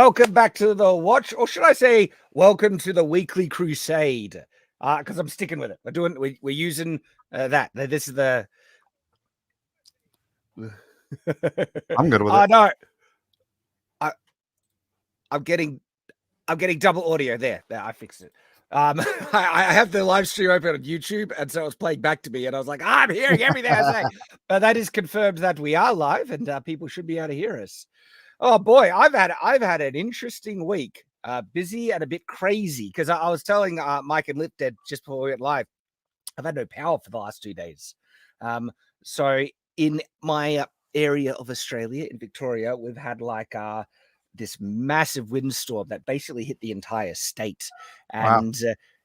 Welcome back to the watch, or should I say, welcome to the weekly crusade? Because I'm sticking with it. We're using that. This is the. I'm good with it. No, I'm getting double audio there. I fixed it. I have the live stream open on YouTube, and so it was playing back to me, and I was like, I'm hearing everything I say. But that is confirmed that we are live, and people should be able to hear us. Oh boy, I've had an interesting week. Busy and a bit crazy because I was telling Mike and Lipdead just before we went live, I've had no power for the last 2 days. So in my area of Australia, in Victoria, we've had like this massive windstorm that basically hit the entire state, and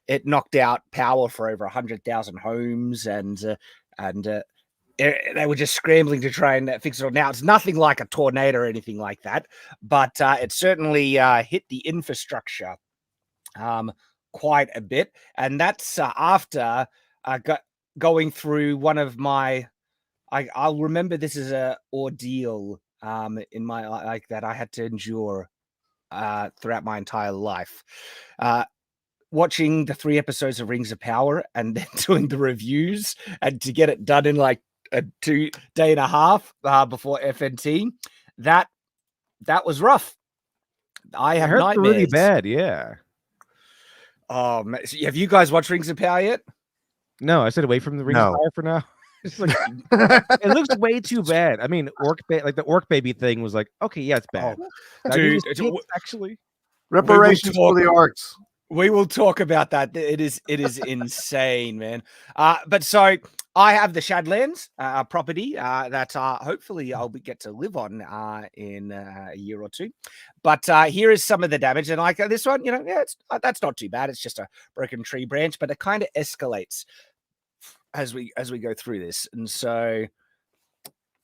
it knocked out power for over 100,000 homes, and they were just scrambling to try and fix it all. Now, it's nothing like a tornado or anything like that, but it certainly hit the infrastructure quite a bit. And that's after going through one of my, I'll remember this as an ordeal in my life that I had to endure throughout my entire life. Watching the 3 episodes of Rings of Power and then doing the reviews, and to get it done in like a 2 day and a half before FNT, that was rough. I have nightmares. Really bad, yeah. Have you guys watched Rings of Power yet? No, I stayed away from the Rings of Power for now. It's like, it looks way too bad. I mean, the orc baby thing was like, okay, yeah, it's bad. Dude, actually, reparations for the orcs. We will talk about that. It is insane, man. But so I have the Shadlands property that hopefully I'll get to live on in a year or 2. But here is some of the damage, and like this one, that's not too bad. It's just a broken tree branch, but it kind of escalates as we go through this, and so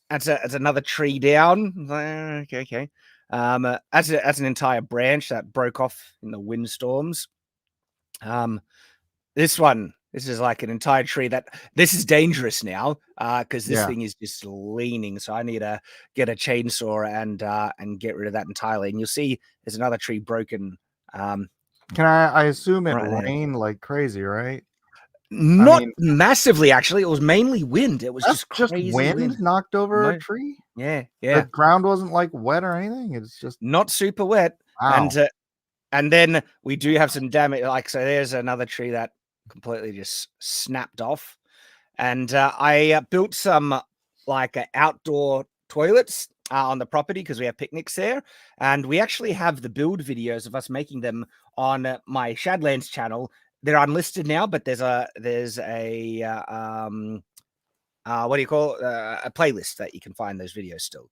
that's another tree down. Okay. As an entire branch that broke off in the windstorms. This is like an entire tree this is dangerous now because this thing is just leaning. So I need to get a chainsaw and get rid of that entirely. And you'll see there's another tree broken. Can I assume it rained like crazy, right? Not massively, actually. It was mainly wind. It was just crazy wind knocked over a tree. Yeah. The ground wasn't like wet or anything. It's just not super wet. Wow. And then we do have some damage. Like, so there's another tree that completely just snapped off. And I built some like outdoor toilets on the property because we have picnics there. And we actually have the build videos of us making them on my Shadlands channel. They're unlisted now, but there's a what do you call it? A playlist that you can find those videos still.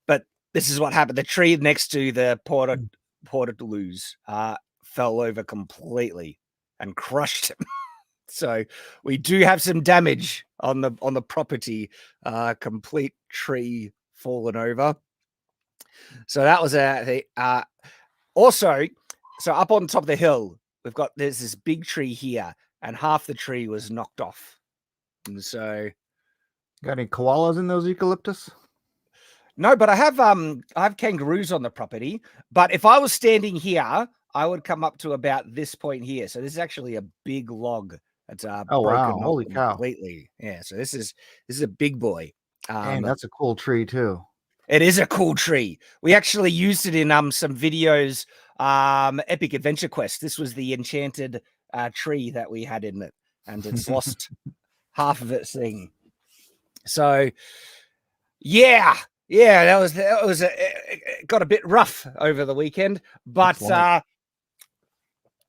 But this is what happened. The tree next to the Portaloos fell over completely and crushed him. So we do have some damage on the property. Complete tree fallen over. So that was also, so up on top of the hill, there's this big tree here, and half the tree was knocked off. And so, got any koalas in those eucalyptus? No, but I have kangaroos on the property. But if I was standing here, I would come up to about this point here. So this is actually a big log that's broken wow, holy cow, completely. Yeah, so this is a big boy. And that's a cool tree too. It is a cool tree. We actually used it in some videos. Epic Adventure Quest. This was the enchanted tree that we had in it, and it's lost half of its thing. So, yeah, that was it got a bit rough over the weekend, but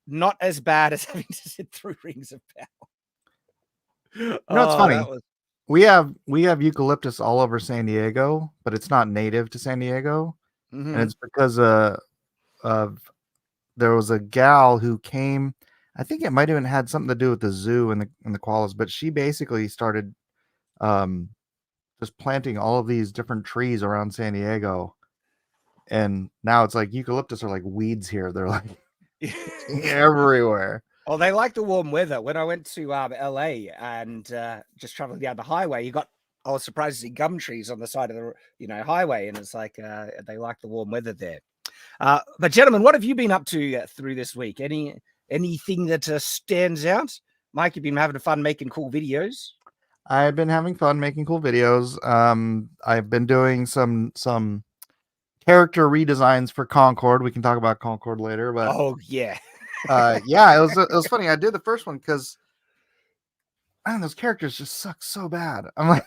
not as bad as having to sit through Rings of Power. It's funny. We have eucalyptus all over San Diego, but it's not native to San Diego, and it's because there was a gal who came. I think it might have even had something to do with the zoo and the koalas, but she basically started just planting all of these different trees around San Diego, and now it's like eucalyptus are like weeds here. They're like everywhere. Oh, they like the warm weather. When I went to LA and just traveling down the highway, I was surprised to see gum trees on the side of the highway, and it's like they like the warm weather there. But gentlemen, what have you been up to through this week? Anything that stands out? Mike, you've been having fun making cool videos. I've been having fun making cool videos. I've been doing some character redesigns for Concord. We can talk about Concord later, but oh yeah. Yeah, it was funny. I did the first one because those characters just suck so bad. I'm like,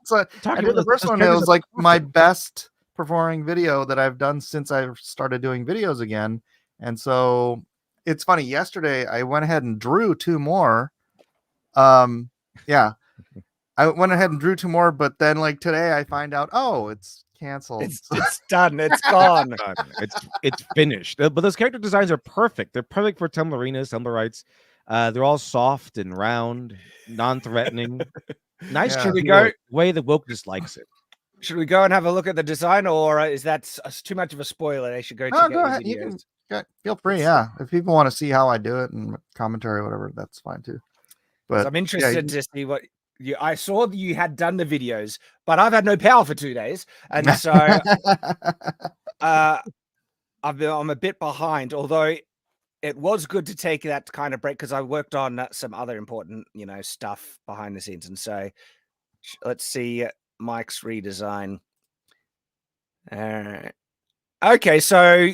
so I did the first one. It was like my best performing video that I've done since I started doing videos again. And so it's funny. Yesterday I went ahead and drew 2 more. Yeah, I went ahead and drew 2 more, but then like today I find out, oh, it's canceled. It's done. It's gone. It's finished. But those character designs are perfect. They're perfect for Tumblrinas, Tumblrites. They're all soft and round, non-threatening. Nice. Should we go? The way the woke just likes it. Should we go and have a look at the design, or is that too much of a spoiler? They should go check out go ahead. You can feel free. Yeah, if people want to see how I do it and commentary or whatever, that's fine too. But I'm interested to see what I saw that you had done the videos, but I've had no power for 2 days, and so I'm a bit behind. Although it was good to take that kind of break because I worked on some other important, stuff behind the scenes, and so let's see Mike's redesign. Okay, so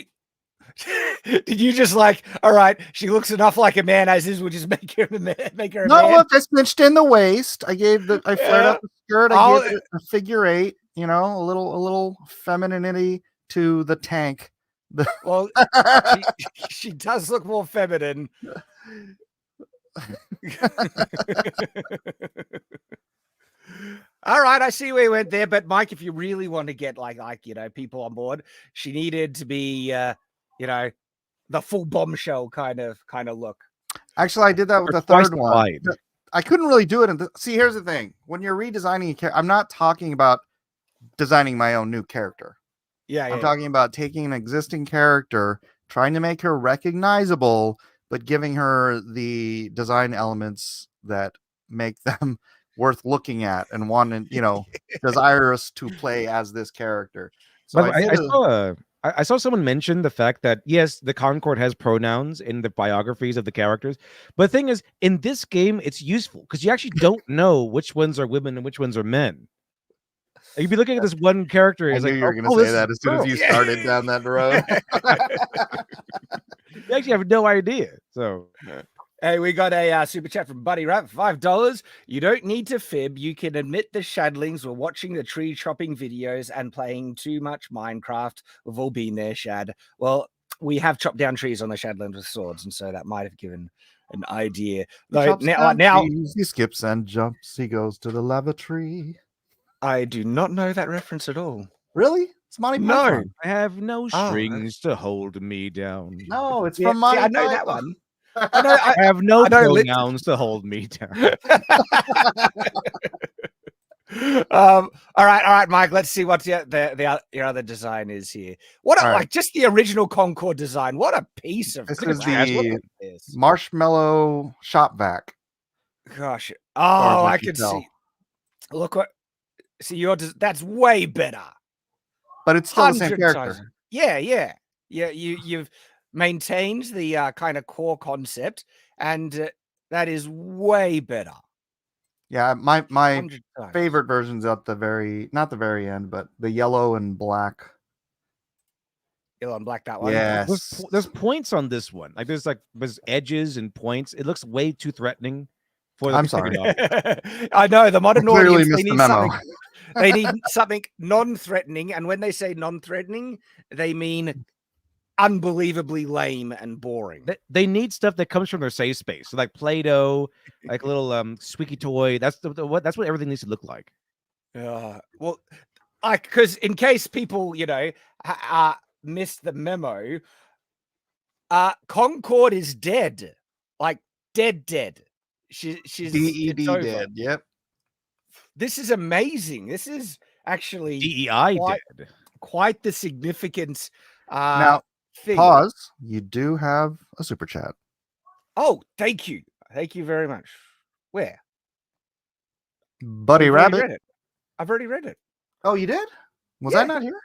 did you just like, all right, she looks enough like a man as is, we'll just make her a man? No, look, I cinched in the waist. I flared up the skirt. I gave it a figure 8, a little femininity to the tank. Well, she does look more feminine. All right, I see where you went there, but Mike, if you really want to get like people on board, she needed to be the full bombshell kind of look. Actually, I did that with the third one. I couldn't really do it. See, here's the thing: when you're redesigning a character, I'm not talking about designing my own new character. I'm talking about taking an existing character, trying to make her recognizable, but giving her the design elements that make them worth looking at and wanting, desirous to play as this character. So I saw someone mention the fact that yes, the Concord has pronouns in the biographies of the characters, but the thing is, in this game, it's useful because you actually don't know which ones are women and which ones are men. You'd be looking at this one character. I knew you were going to say that as soon as you started down that road. You actually have no idea. So, hey, we got a super chat from Buddy Rat, $5. You don't need to fib. You can admit the Shadlings were watching the tree chopping videos and playing too much Minecraft. We've all been there, Shad. Well, we have chopped down trees on the Shadlands with swords, and so that might have given an idea. Now he skips and jumps. He goes to the lava tree. I do not know that reference at all. Really? It's Monty Python. No, I have no strings to hold me down. No, it's from Monty Python. I know that one. I have no pronouns to hold me down. All right, Mike. Let's see what your other design is here. Just the original Concord design. What a piece of this is the marshmallow shop vac. Gosh, I can see. Look what. See, that's way better. But it's still the same character. Yeah. You've maintained the kind of core concept, and that is way better. Yeah, my favorite version's at not the very end, but the yellow and black. Yellow and black, that one. Yes. There's points on this one. Like there's edges and points. It looks way too threatening. I'm sorry. I know the modern audience. They need something non-threatening, and when they say non-threatening, they mean unbelievably lame and boring. They need stuff that comes from their safe space, so like Play-Doh, like a little squeaky toy. That's what everything needs to look like. Well, because in case people missed the memo, Concord is dead, like dead. She's DED dead. Yep. This is amazing. This is actually DEI dead. Quite the significant now thing. Pause. You do have a super chat. Oh, thank you very much. Where? Buddy Rabbit. I've already read it. Oh, you did? Was I not here?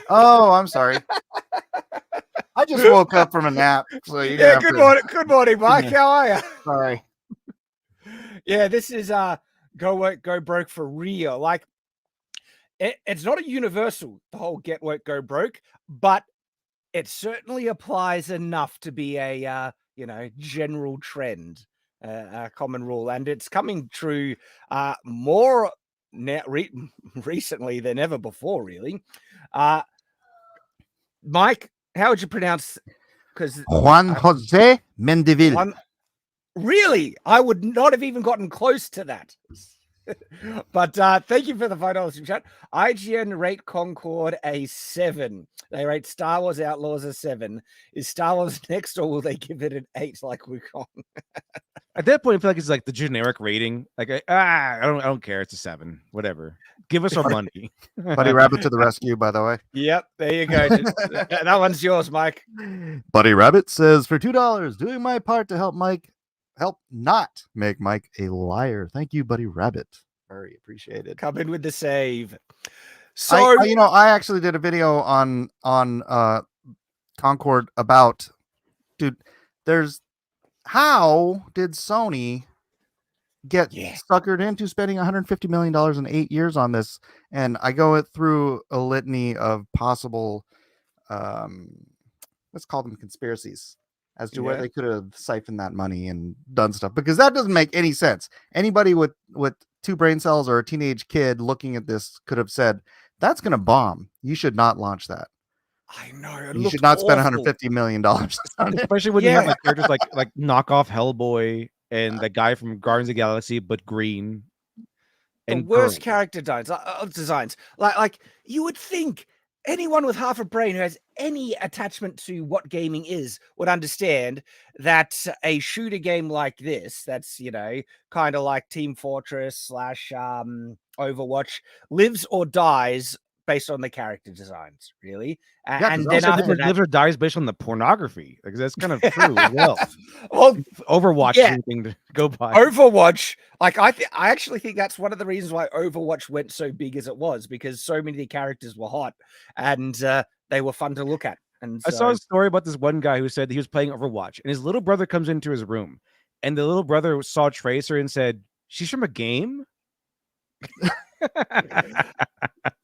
Oh, I'm sorry. I just woke up from a nap, so you're gonna Yeah, have good to. morning. Good morning, Mike. Yeah. How are you? Sorry. Yeah, this is go work, go broke for real. Like it's not a universal, the whole get work, go broke, but it certainly applies enough to be a general trend, a common rule, and it's coming true more now recently than ever before, really. Mike, how would you pronounce? Because Juan Jose Mendeville. really, I would not have even gotten close to that. But thank you for the $5 in chat. IGN rate Concord a 7. They rate Star Wars Outlaws a 7. Is Star Wars next, or will they give it an 8 like Wukong? At that point, I feel like it's like the generic rating. Like, I don't care. It's a 7. Whatever. Give us our money. Buddy Rabbit to the rescue, by the way. Yep, there you go. That one's yours, Mike. Buddy Rabbit says, for $2, doing my part to help not make Mike a liar. Thank you, Buddy Rabbit. Very appreciated. Come in with the save. So I actually did a video on Concord about, dude, how did Sony get suckered into spending $150 million in 8 years on this? And I go through a litany of possible let's call them conspiracies as to where they could have siphoned that money and done stuff, because that doesn't make any sense. Anybody with 2 brain cells or a teenage kid looking at this could have said, that's going to bomb. You should not launch that. I know. You should not spend $150 million on it. Especially when you have like characters like knockoff Hellboy and the guy from Guardians of the Galaxy, but green. And worst character designs. Like you would think anyone with half a brain who has any attachment to what gaming is would understand that a shooter game like this, that's, kind of like Team Fortress / Overwatch, lives or dies based on the character designs, really. And then after lives or dies based on the pornography. Like, that's kind of true as well. Well, Overwatch is anything to go by. Overwatch, like I actually think that's one of the reasons why Overwatch went so big as it was, because so many of the characters were hot and they were fun to look at. And I saw a story about this one guy who said he was playing Overwatch and his little brother comes into his room and the little brother saw Tracer and said, "She's from a game?"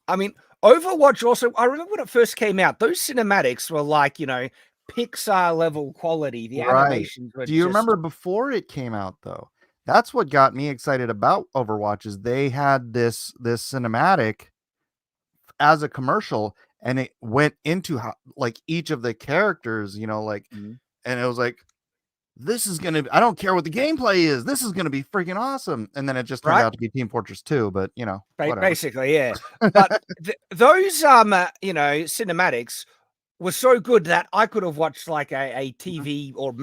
I mean, Overwatch also, I remember when it first came out, those cinematics were like, Pixar level quality. The animations were. Do you remember before it came out, though? That's what got me excited about Overwatch, is they had this cinematic as a commercial, and it went into like each of the characters, and it was like, this is gonna, I don't care what the gameplay is, this is gonna be freaking awesome. And then it just turned out to be Team Fortress 2, but whatever. Basically, yeah. But those cinematics were so good that I could have watched like a TV or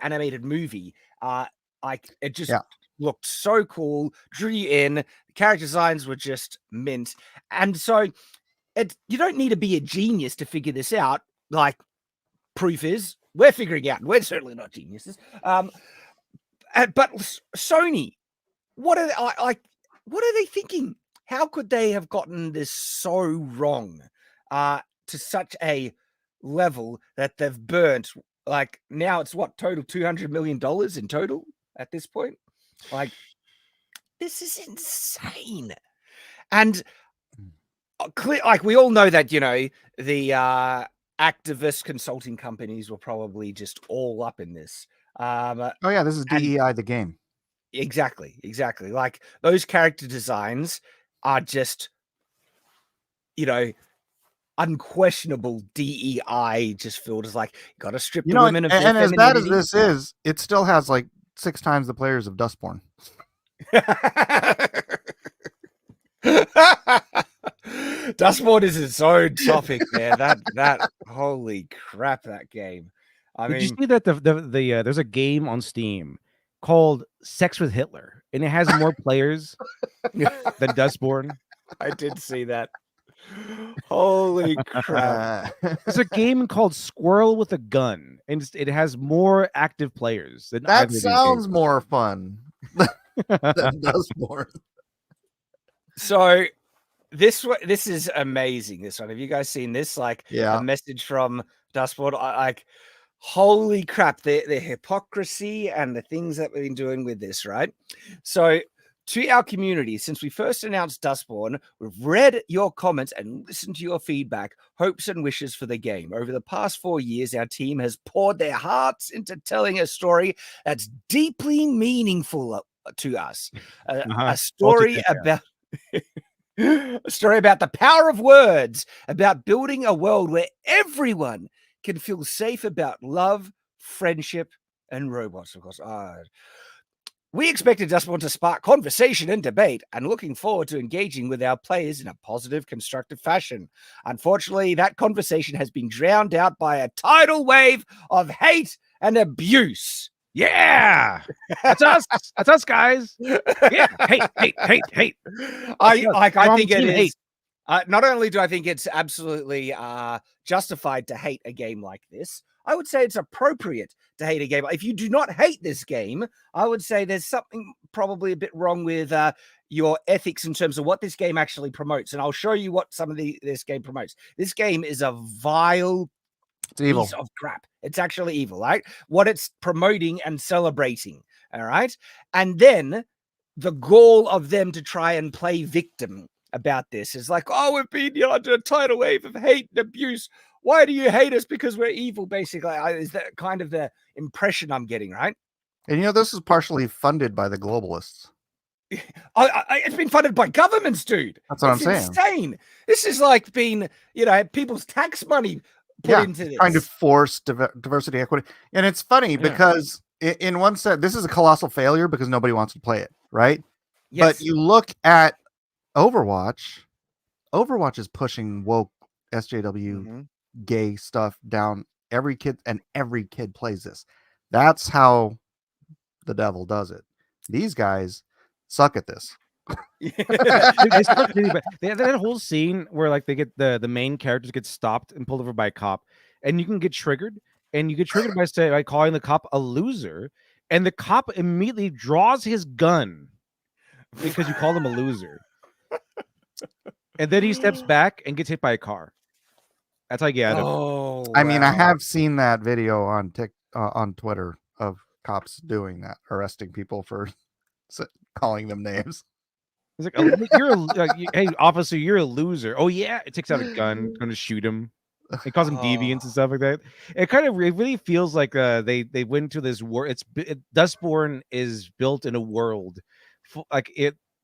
animated movie. Like it just looked so cool, drew you in. The character designs were just mint. And so you don't need to be a genius to figure this out. Like, proof is we're figuring out, and we're certainly not geniuses. But Sony, what are they thinking? How could they have gotten this so wrong to such a level that they've burnt? Like, now it's total $200 million in total at this point. Like, this is insane. And like, we all know that the activist consulting companies were probably just all up in this. This is DEI the game. Exactly. Like, those character designs are just, unquestionable DEI just filled as like, you got to strip the women of their and as bad as femininity. this is, it still has like 6 times the players of Dustborne. Dustborne is its own topic, man. That holy crap, that game. Did you see that there's a game on Steam called Sex with Hitler, and it has more players than Dustborne? I did see that. Holy crap. There's a game called Squirrel with a Gun, and it has more active players than that sounds more fun than Dustborne. So This is amazing. This one, have you guys seen this? Like Yeah. a message from Dustborne. Like, holy crap, the hypocrisy and the things that we've been doing with this, right? So, to our community, since we first announced Dustborne, we've read your comments and listened to your feedback, hopes and wishes for the game. Over the past 4 years, our team has poured their hearts into telling a story that's deeply meaningful to us. A story about a story about the power of words, about building a world where everyone can feel safe about love, friendship, and robots, of course. We expected Dustborne to spark conversation and debate, and looking forward to engaging with our players in a positive, constructive fashion. Unfortunately, that conversation has been drowned out by a tidal wave of hate and abuse. Yeah, that's us. That's us, guys. Yeah, hate. I think it is. Not only do I think it's absolutely justified to hate a game like this, I would say it's appropriate to hate a game. If you do not hate this game, I would say there's something probably a bit wrong with your ethics in terms of what this game actually promotes. And I'll show you what some of this game promotes. This game is a vile piece of crap. It's actually evil, right? What it's promoting and celebrating, all right? And then the gall of them to try and play victim about this is like, oh, we've been under a tidal wave of hate and abuse. Why do you hate us? Because we're evil, basically. Is that kind of the impression I'm getting, right? And this is partially funded by the globalists. It's been funded by governments, dude. That's what I'm saying. It's insane. This is like being, people's tax money put into this. Trying to force diversity, equity. And it's funny because in one sense, this is a colossal failure because nobody wants to play it, right? Yes. But you look at Overwatch. Overwatch is pushing woke SJW gay stuff down every kid, and every kid plays this. That's how the devil does it. These guys suck at this. They have that whole scene where like they get the main characters get stopped and pulled over by a cop, and you can get triggered, and you get triggered by calling the cop a loser, and the cop immediately draws his gun because you called him a loser. And then he steps back and gets hit by a car. That's how you get him. I mean, I have seen that video on on Twitter of cops doing that, arresting people for calling them names. It's like, hey, officer, you're a loser. Oh yeah, it takes out a gun, going to shoot him. It calls him deviants and stuff like that. It really feels like they went to this world. Dustborne is built in a world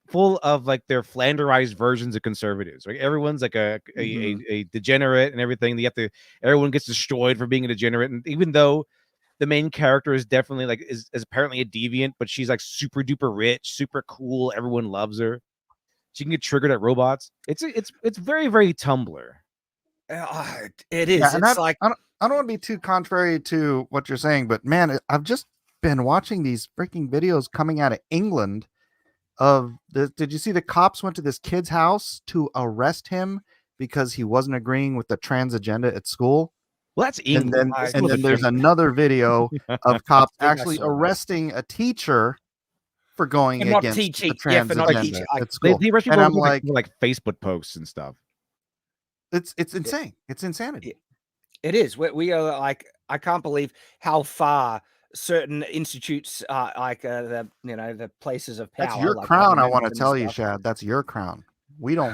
full of like their flanderized versions of conservatives. Right, everyone's like a degenerate and everything. Everyone gets destroyed for being a degenerate, and even though the main character is definitely like is apparently a deviant, but she's like super duper rich, super cool. Everyone loves her. She can get triggered at robots. It's very, very Tumblr. It is. Yeah, it's I don't want to be too contrary to what you're saying, but man, I've just been watching these freaking videos coming out of England. Did you see the cops went to this kid's house to arrest him because he wasn't agreeing with the trans agenda at school? Well, that's England. And then there's another video of cops actually arresting a teacher for going against the trans agenda at school. They arrest people like Facebook posts and stuff. It's insane. It's insanity. It is. We are like, I can't believe how far certain institutes are like the places of power. That's your crown. I want to tell you, Shad. That's your crown. We don't.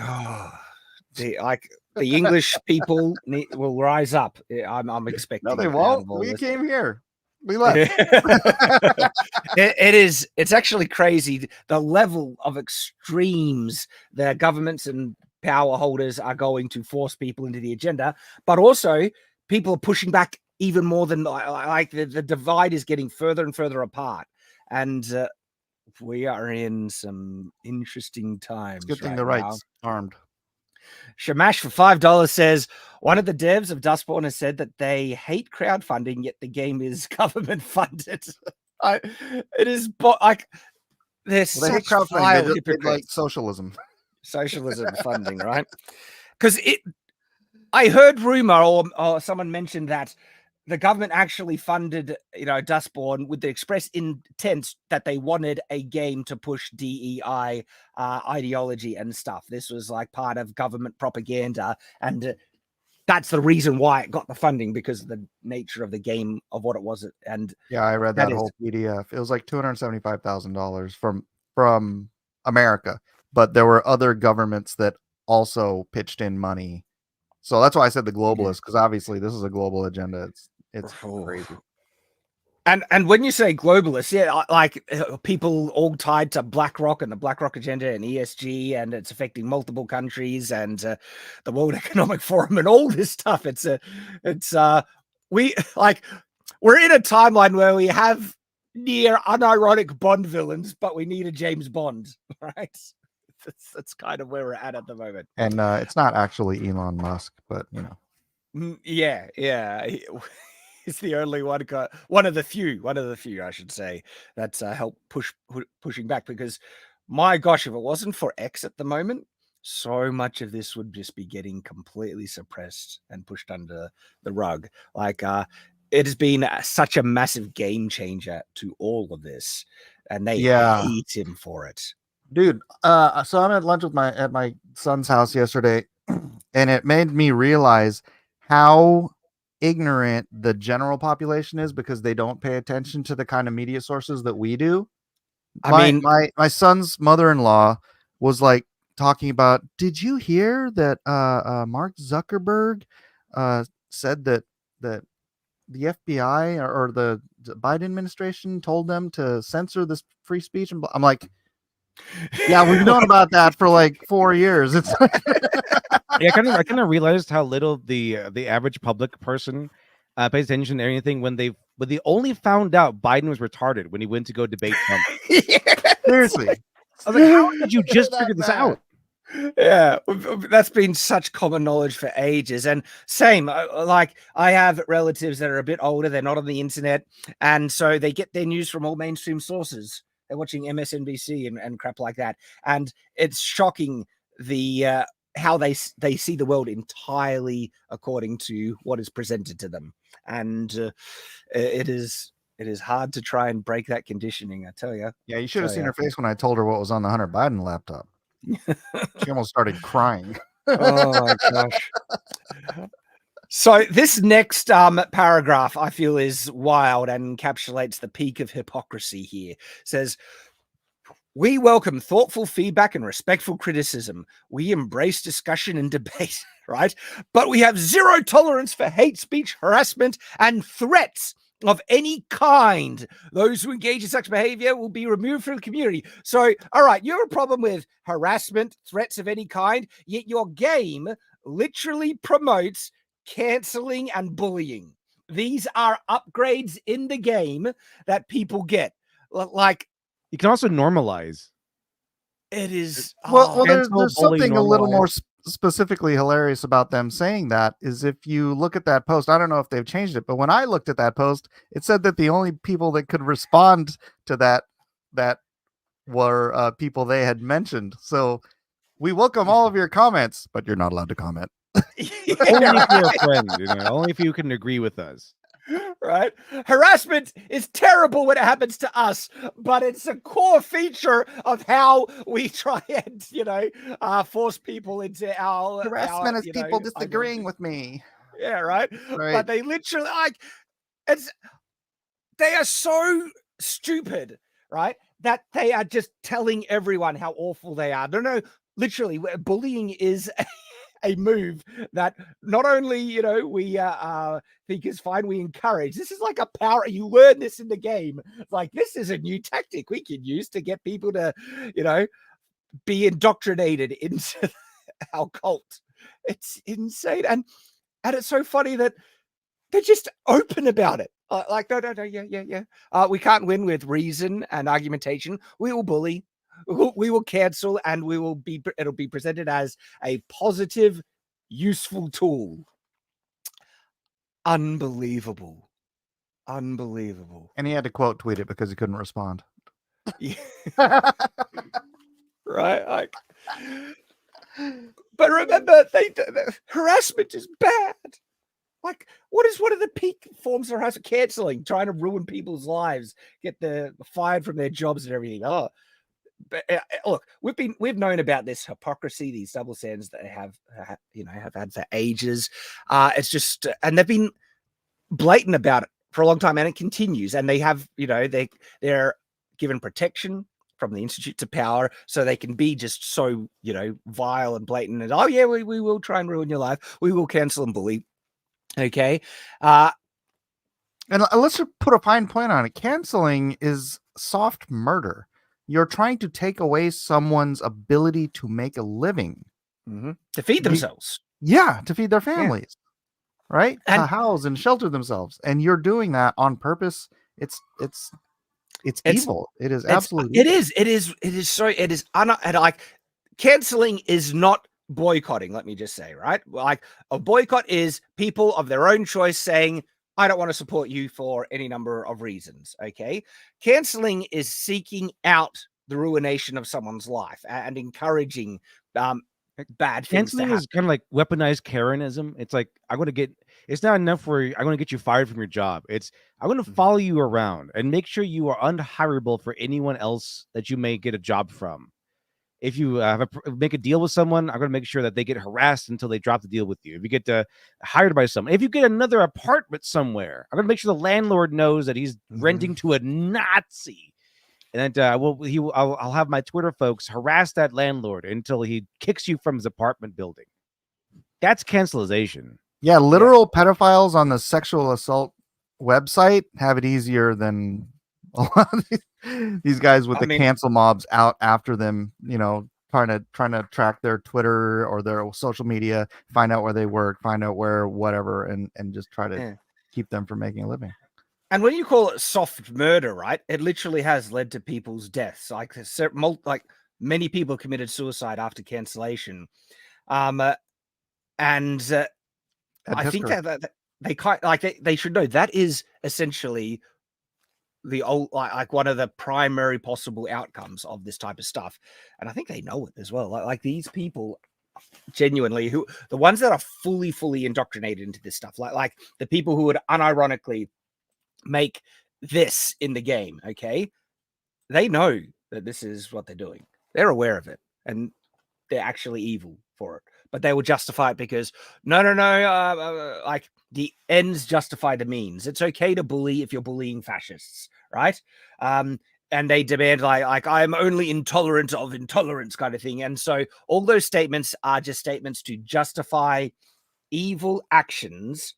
The English people will rise up. I'm expecting. No, they won't. We came here. We left. It's actually crazy the level of extremes that governments and power holders are going to force people into the agenda, but also people are pushing back even more than like the divide is getting further and further apart, and we are in some interesting times. It's good thing the right's armed. Shamash for $5 says one of the devs of Dustborne has said that they hate crowdfunding, yet the game is government funded. It is like there's they hate crowdfunding. They like socialism funding, right? Because I heard rumor or someone mentioned that the government actually funded, Dustborne with the express intent that they wanted a game to push DEI ideology and stuff. This was like part of government propaganda, and that's the reason why it got the funding, because of the nature of the game, of what it was. And yeah, I read that whole PDF. It was like $275,000 from America, but there were other governments that also pitched in money. So that's why I said the globalists, because obviously this is a global agenda. It's crazy. And when you say globalists, like people all tied to BlackRock and the BlackRock agenda and ESG, and it's affecting multiple countries and the World Economic Forum and all this stuff. We're in a timeline where we have near unironic Bond villains, but we need a James Bond, right? That's kind of where we're at the moment. And it's not actually Elon Musk, but yeah. He's the only one of the few, I should say, that's helped pushing back. Because my gosh, if it wasn't for X at the moment, so much of this would just be getting completely suppressed and pushed under the rug. Like it has been such a massive game changer to all of this, and they hate him for it. Dude, so I'm at lunch with at my son's house yesterday, and it made me realize how ignorant the general population is, because they don't pay attention to the kind of media sources that we do. My son's mother-in-law was like talking about, did you hear that Mark Zuckerberg said that the FBI or the Biden administration told them to censor this free speech? And I'm like, yeah, we've known about that for like 4 years. It's I kind of realized how little the average public person pays attention to anything when they only found out Biden was retarded when he went to go debate Trump. Seriously, I was like, how did you just figure this out? Yeah, that's been such common knowledge for ages. And same, like I have relatives that are a bit older, they're not on the internet, and so they get their news from all mainstream sources. They're watching MSNBC and crap like that, and it's shocking the how they see the world entirely according to what is presented to them. And it is hard to try and break that conditioning, I tell you. Yeah, you should have seen her face when I told her what was on the Hunter Biden laptop. She almost started crying. Oh my gosh. So this next paragraph, I feel, is wild and encapsulates the peak of hypocrisy here. It says, we welcome thoughtful feedback and respectful criticism. We embrace discussion and debate, right? But we have zero tolerance for hate speech, harassment, and threats of any kind. Those who engage in such behavior will be removed from the community. So, all right, you have a problem with harassment, threats of any kind, yet your game literally promotes canceling and bullying. These are upgrades in the game that people get. Like, you can also normalize. It is well there's something a little more specifically hilarious about them saying that. Is if you look at that post, I don't know if they've changed it, but when I looked at that post, it said that the only people that could respond to that were people they had mentioned. So we welcome all of your comments, but you're not allowed to comment. Only if you're a friend, only if you can agree with us. Right? Harassment is terrible when it happens to us, but it's a core feature of how we try and, force people into our harassment is people disagreeing with me. Yeah, right? But they literally they are so stupid, right? That they are just telling everyone how awful they are. No, literally, bullying is a move that not only we think is fine, we encourage. This is like a power. You learn this in the game. It's like, this is a new tactic we can use to get people to be indoctrinated into our cult. It's insane, and it's so funny that they're just open about it. Like, no, yeah. We can't win with reason and argumentation. We will bully. We will cancel, and it'll be presented as a positive, useful tool. Unbelievable. And he had to quote tweet it because he couldn't respond. Yeah. Right? Like, but remember, harassment is bad. Like, what is one of the peak forms of harassment? Canceling, trying to ruin people's lives, get the fired from their jobs and everything. Oh, but look, we've known about this hypocrisy, these double standards that they have had for ages. It's just, and they've been blatant about it for a long time, and it continues. And they have, they're given protection from the institutes of power, so they can be just so, vile and blatant. And we will try and ruin your life. We will cancel and bully. Okay. And let's just put a fine point on it. Canceling is soft murder. You're trying to take away someone's ability to make a living. To feed themselves. To feed their families. Yeah. Right? And, to house and shelter themselves. And you're doing that on purpose. It's evil. It is absolutely evil. It is like canceling is not boycotting, let me just say, right? Like a boycott is people of their own choice saying, I don't want to support you for any number of reasons. Okay. Canceling is seeking out the ruination of someone's life and encouraging bad things. Canceling is kind of like weaponized Karenism. It's like, it's not enough where I'm going to get you fired from your job. I'm going to follow you around and make sure you are unhireable for anyone else that you may get a job from. If you make a deal with someone, I'm going to make sure that they get harassed until they drop the deal with you. If you get hired by someone, if you get another apartment somewhere, I'm going to make sure the landlord knows that he's renting to a Nazi. And I'll have my Twitter folks harass that landlord until he kicks you from his apartment building. That's cancelization. Yeah, literal pedophiles on the sexual assault website have it easier than a lot of these guys with cancel mobs out after them, trying to track their Twitter or their social media, find out where they work, find out where whatever, and just try to keep them from making a living. And when you call it soft murder, right, it literally has led to people's deaths. Like many people committed suicide after cancellation. I think that they should know that is essentially the old, like one of the primary possible outcomes of this type of stuff. And I think they know it as well. Like these people genuinely, who the ones that are fully indoctrinated into this stuff, like the people who would unironically make this in the game, okay, they know that this is what they're doing. They're aware of it, and they're actually evil for it, but they will justify it because no, like the ends justify the means. It's okay to bully if you're bullying fascists, right? And they demand like I'm only intolerant of intolerance kind of thing. And so all those statements are just statements to justify evil actions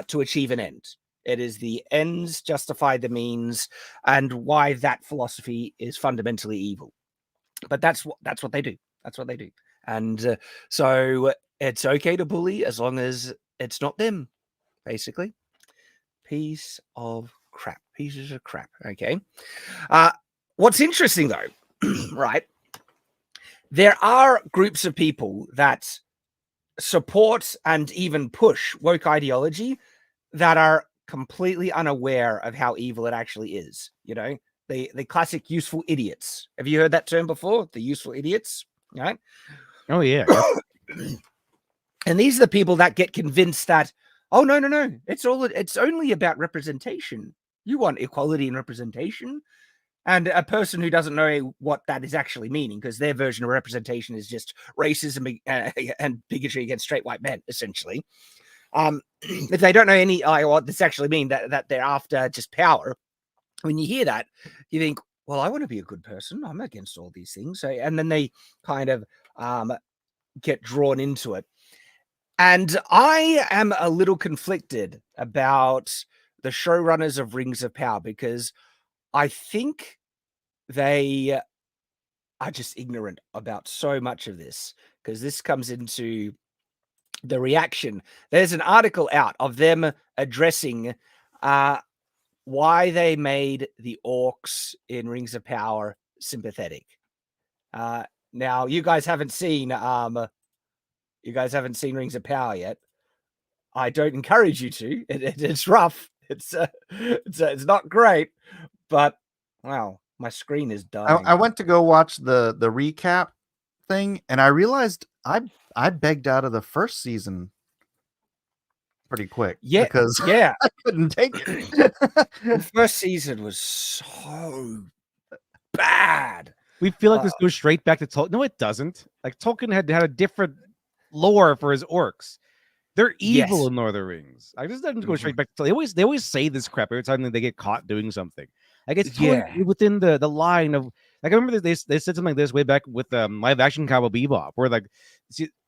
to achieve an end. It is the ends justify the means, and why that philosophy is fundamentally evil. But that's what they do. That's what they do. And so it's okay to bully as long as it's not them, basically. Pieces of crap. Okay. What's interesting, though, right? There are groups of people that support and even push woke ideology that are completely unaware of how evil it actually is. The classic useful idiots. Have you heard that term before? The useful idiots, right? Oh, yeah. And these are the people that get convinced that, oh, no. It's only about representation. You want equality and representation. And a person who doesn't know what that is actually meaning, because their version of representation is just racism and bigotry against straight white men, essentially. If they don't know what this actually means, that they're after just power, when you hear that, you think, well, I want to be a good person. I'm against all these things. So, and then they kind of get drawn into it. And I am a little conflicted about the showrunners of Rings of Power, because I think they are just ignorant about so much of this, because this comes into the reaction. There's an article out of them addressing why they made the orcs in Rings of Power sympathetic. Now, you guys haven't seen Rings of Power yet. I don't encourage you to. It's rough. It's not great, but wow, my screen is dying. I went to go watch the recap thing, and I realized I begged out of the first season. pretty quick. Yeah, because yeah. I couldn't take it. The first season was so bad. We feel like this goes straight back to Tolkien. No, it doesn't. Like Tolkien had a different lore for his orcs. They're evil Yes. in Lord of the Rings. I just doesn't go straight back to Tolkien. They always say this crap every time they get caught doing something. Like it's totally within the line of, like, I remember they said something like this way back with live action Cowboy Bebop, where like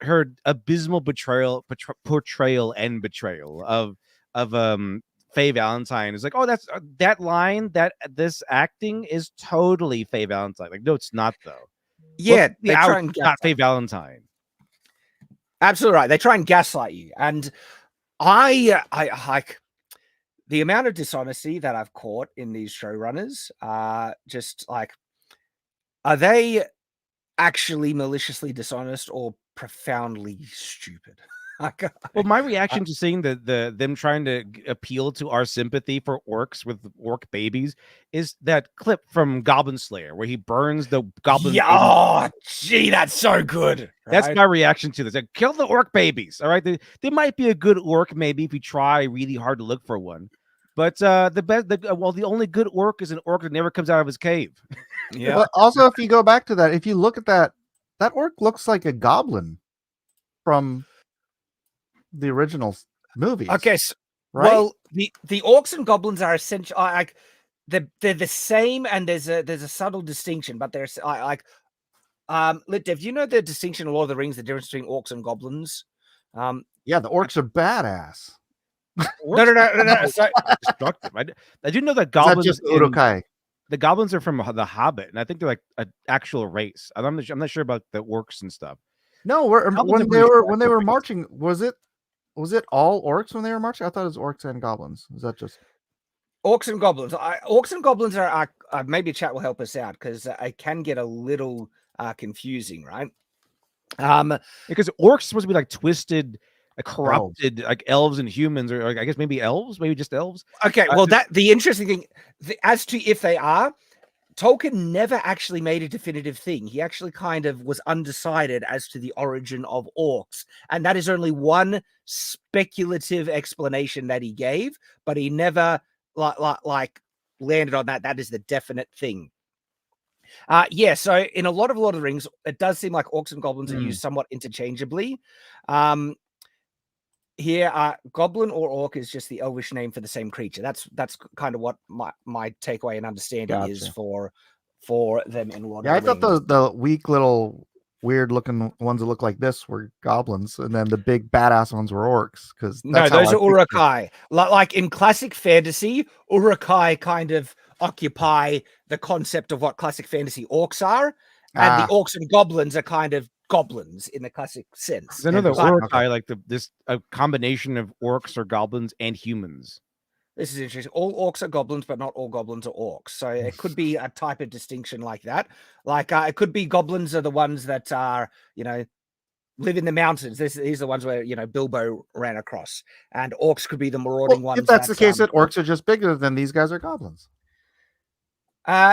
her abysmal portrayal and betrayal of Faye Valentine is like, oh, that's that line, that this acting is totally Faye Valentine. Like, no, it's not though. Yeah, they try and not Faye Valentine. Absolutely right. They try and gaslight you, and I like the amount of dishonesty that I've caught in these showrunners. Just like, are they actually maliciously dishonest or profoundly stupid? Well, my reaction to seeing them trying to appeal to our sympathy for orcs with orc babies is that clip from Goblin Slayer where he burns the goblin. Yeah, oh, gee, that's so good. Right? That's my reaction to this. Like, kill the orc babies. All right, they might be a good orc maybe if you try really hard to look for one, but the only good orc is an orc that never comes out of his cave. Yeah. But also, if you go back to that, if you look at that orc looks like a goblin from the original movies. Okay, so, right? Well, the orcs and goblins are essentially like they're the same, and there's a subtle distinction, but there's like Dev, you know the distinction in Lord of the Rings, the difference between orcs and goblins? Yeah, the orcs are badass. No. So, destructive. I do know that goblins. Just Urukai. The goblins are from The Hobbit, and I think they're like an actual race. I'm not sure about the orcs and stuff. No, when they were marching, was it all orcs when they were marching? I thought it was orcs and goblins. Is that just orcs and goblins? Orcs and goblins are maybe chat will help us out because I can get a little confusing, right? Because orcs supposed to be like twisted, corrupted, like elves and humans, or I guess maybe elves, maybe just elves. Okay, well, the interesting thing as to if they are, Tolkien never actually made a definitive thing. He actually kind of was undecided as to the origin of orcs. And that is only one speculative explanation that he gave, but he never like landed on that. That is the definite thing. Yeah, so in a lot of Lord of the Rings, it does seem like orcs and goblins are used somewhat interchangeably. Here, goblin or orc is just the elvish name for the same creature. That's kind of what my takeaway and understanding is for them in Lord of the Rings. I thought the weak little weird looking ones that look like this were goblins, and then the big badass ones were orcs. Because no, those are Urukai. Like in classic fantasy, Urukai kind of occupy the concept of what classic fantasy orcs are, and the orcs and goblins are kind of goblins in the classic sense. I know the Urukai, like a combination of orcs or goblins and humans. This is interesting. All orcs are goblins, but not all goblins are orcs. So it could be a type of distinction like that. Like it could be goblins are the ones that are, live in the mountains. These are the ones where, Bilbo ran across. And orcs could be the marauding ones. If that's the case, that orcs are just bigger than these guys are goblins.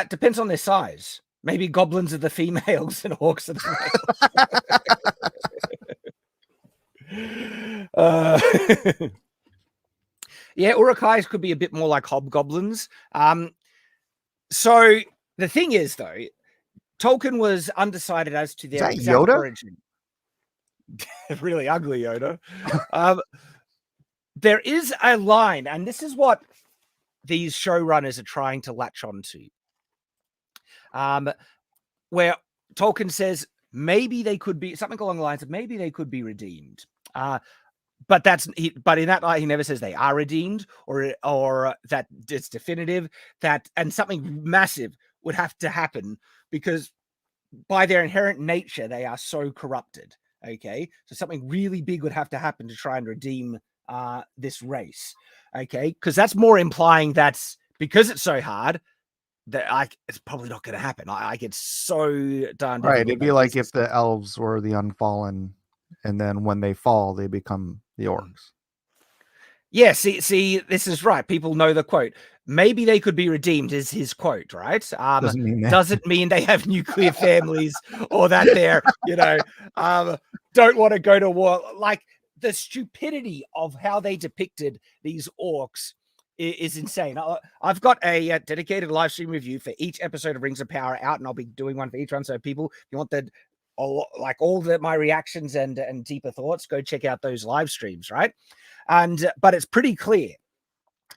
Depends on their size. Maybe goblins are the females and orcs are the males. Yeah, Urukais could be a bit more like hobgoblins. So the thing is, though, Tolkien was undecided as to their exact origin. Really ugly Yoda. There is a line, and this is what these showrunners are trying to latch onto. Where Tolkien says maybe they could be something along the lines of maybe they could be redeemed. But in that light, he never says they are redeemed or that it's definitive, and something massive would have to happen because by their inherent nature, they are so corrupted. Okay. So something really big would have to happen to try and redeem this race. Okay. Because that's more implying that's because it's so hard that it's probably not going to happen. I get so done. Right. It'd be like if the elves were the unfallen, and then when they fall, they become the orcs. Yeah. See, this is right. People know the quote. Maybe they could be redeemed is his quote, right? Doesn't mean they have nuclear families or that they're, don't want to go to war. Like the stupidity of how they depicted these orcs is insane. I've got a dedicated live stream review for each episode of Rings of Power out, and I'll be doing one for each one. So people, if you want my reactions and deeper thoughts, go check out those live streams, right? But it's pretty clear.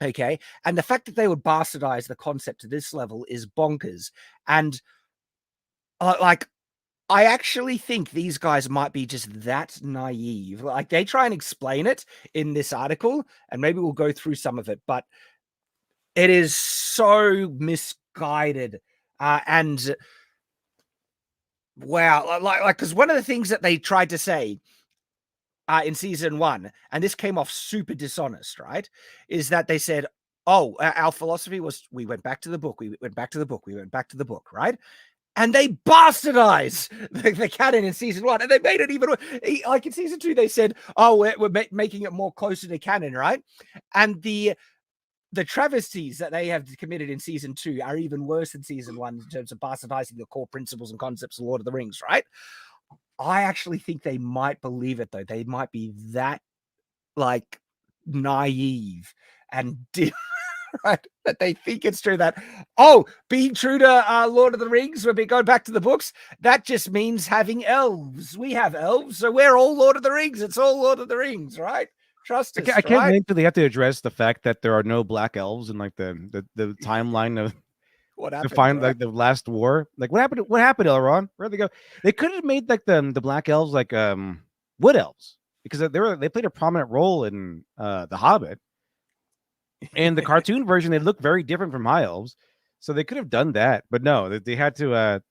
Okay. And the fact that they would bastardize the concept to this level is bonkers. And I actually think these guys might be just that naive. Like, they try and explain it in this article, and maybe we'll go through some of it, but it is so misguided. And wow, because one of the things that they tried to say in season 1, and this came off super dishonest, right, is that they said, oh, our philosophy was we went back to the book, we went back to the book, we went back to the book, right? And they bastardized the canon in season 1, and they made it even like in season 2. They said, "Oh, we're making it more closer to canon, right?" And the travesties that they have committed in season 2 are even worse than season 1 in terms of bastardizing the core principles and concepts of Lord of the Rings, right? I actually think they might believe it, though. They might be that like naive and right, that they think it's true that, oh, being true to Lord of the Rings, we'll be going back to the books, that just means having elves. We have elves, so we're all Lord of the Rings. It's all Lord of the Rings, right? Trust us. I can't wait till they have to address the fact that there are no black elves in like the timeline of what happened, to find right? like the last war. Like what happened, Elrond? Where'd they go? They could have made like the black elves like wood elves, because they played a prominent role in the Hobbit. And the cartoon version, they look very different from high elves, so they could have done that, but no, they had to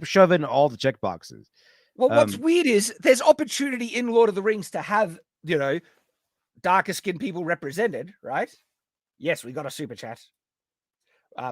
shove in all the check boxes. Well, what's weird is there's opportunity in Lord of the Rings to have, darker skinned people represented, right? Yes, we got a super chat.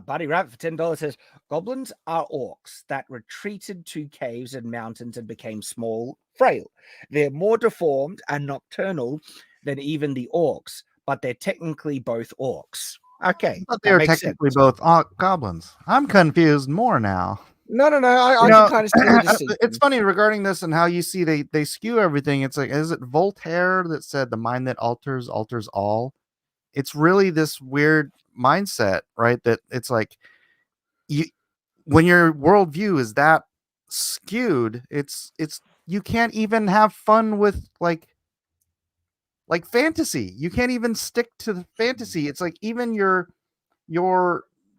Buddy Rabbit for $10 says, goblins are orcs that retreated to caves and mountains and became small, frail. They're more deformed and nocturnal than even the orcs, but they're technically both orcs. Okay. But they're technically both goblins. I'm confused more now. No. I can kind of see the distinction. It's funny regarding this and how you see they skew everything. It's like, is it Voltaire that said the mind that alters all? It's really this weird mindset, right? That it's like when your worldview is that skewed, it's you can't even have fun with like fantasy. You can't even stick to the fantasy. It's like even your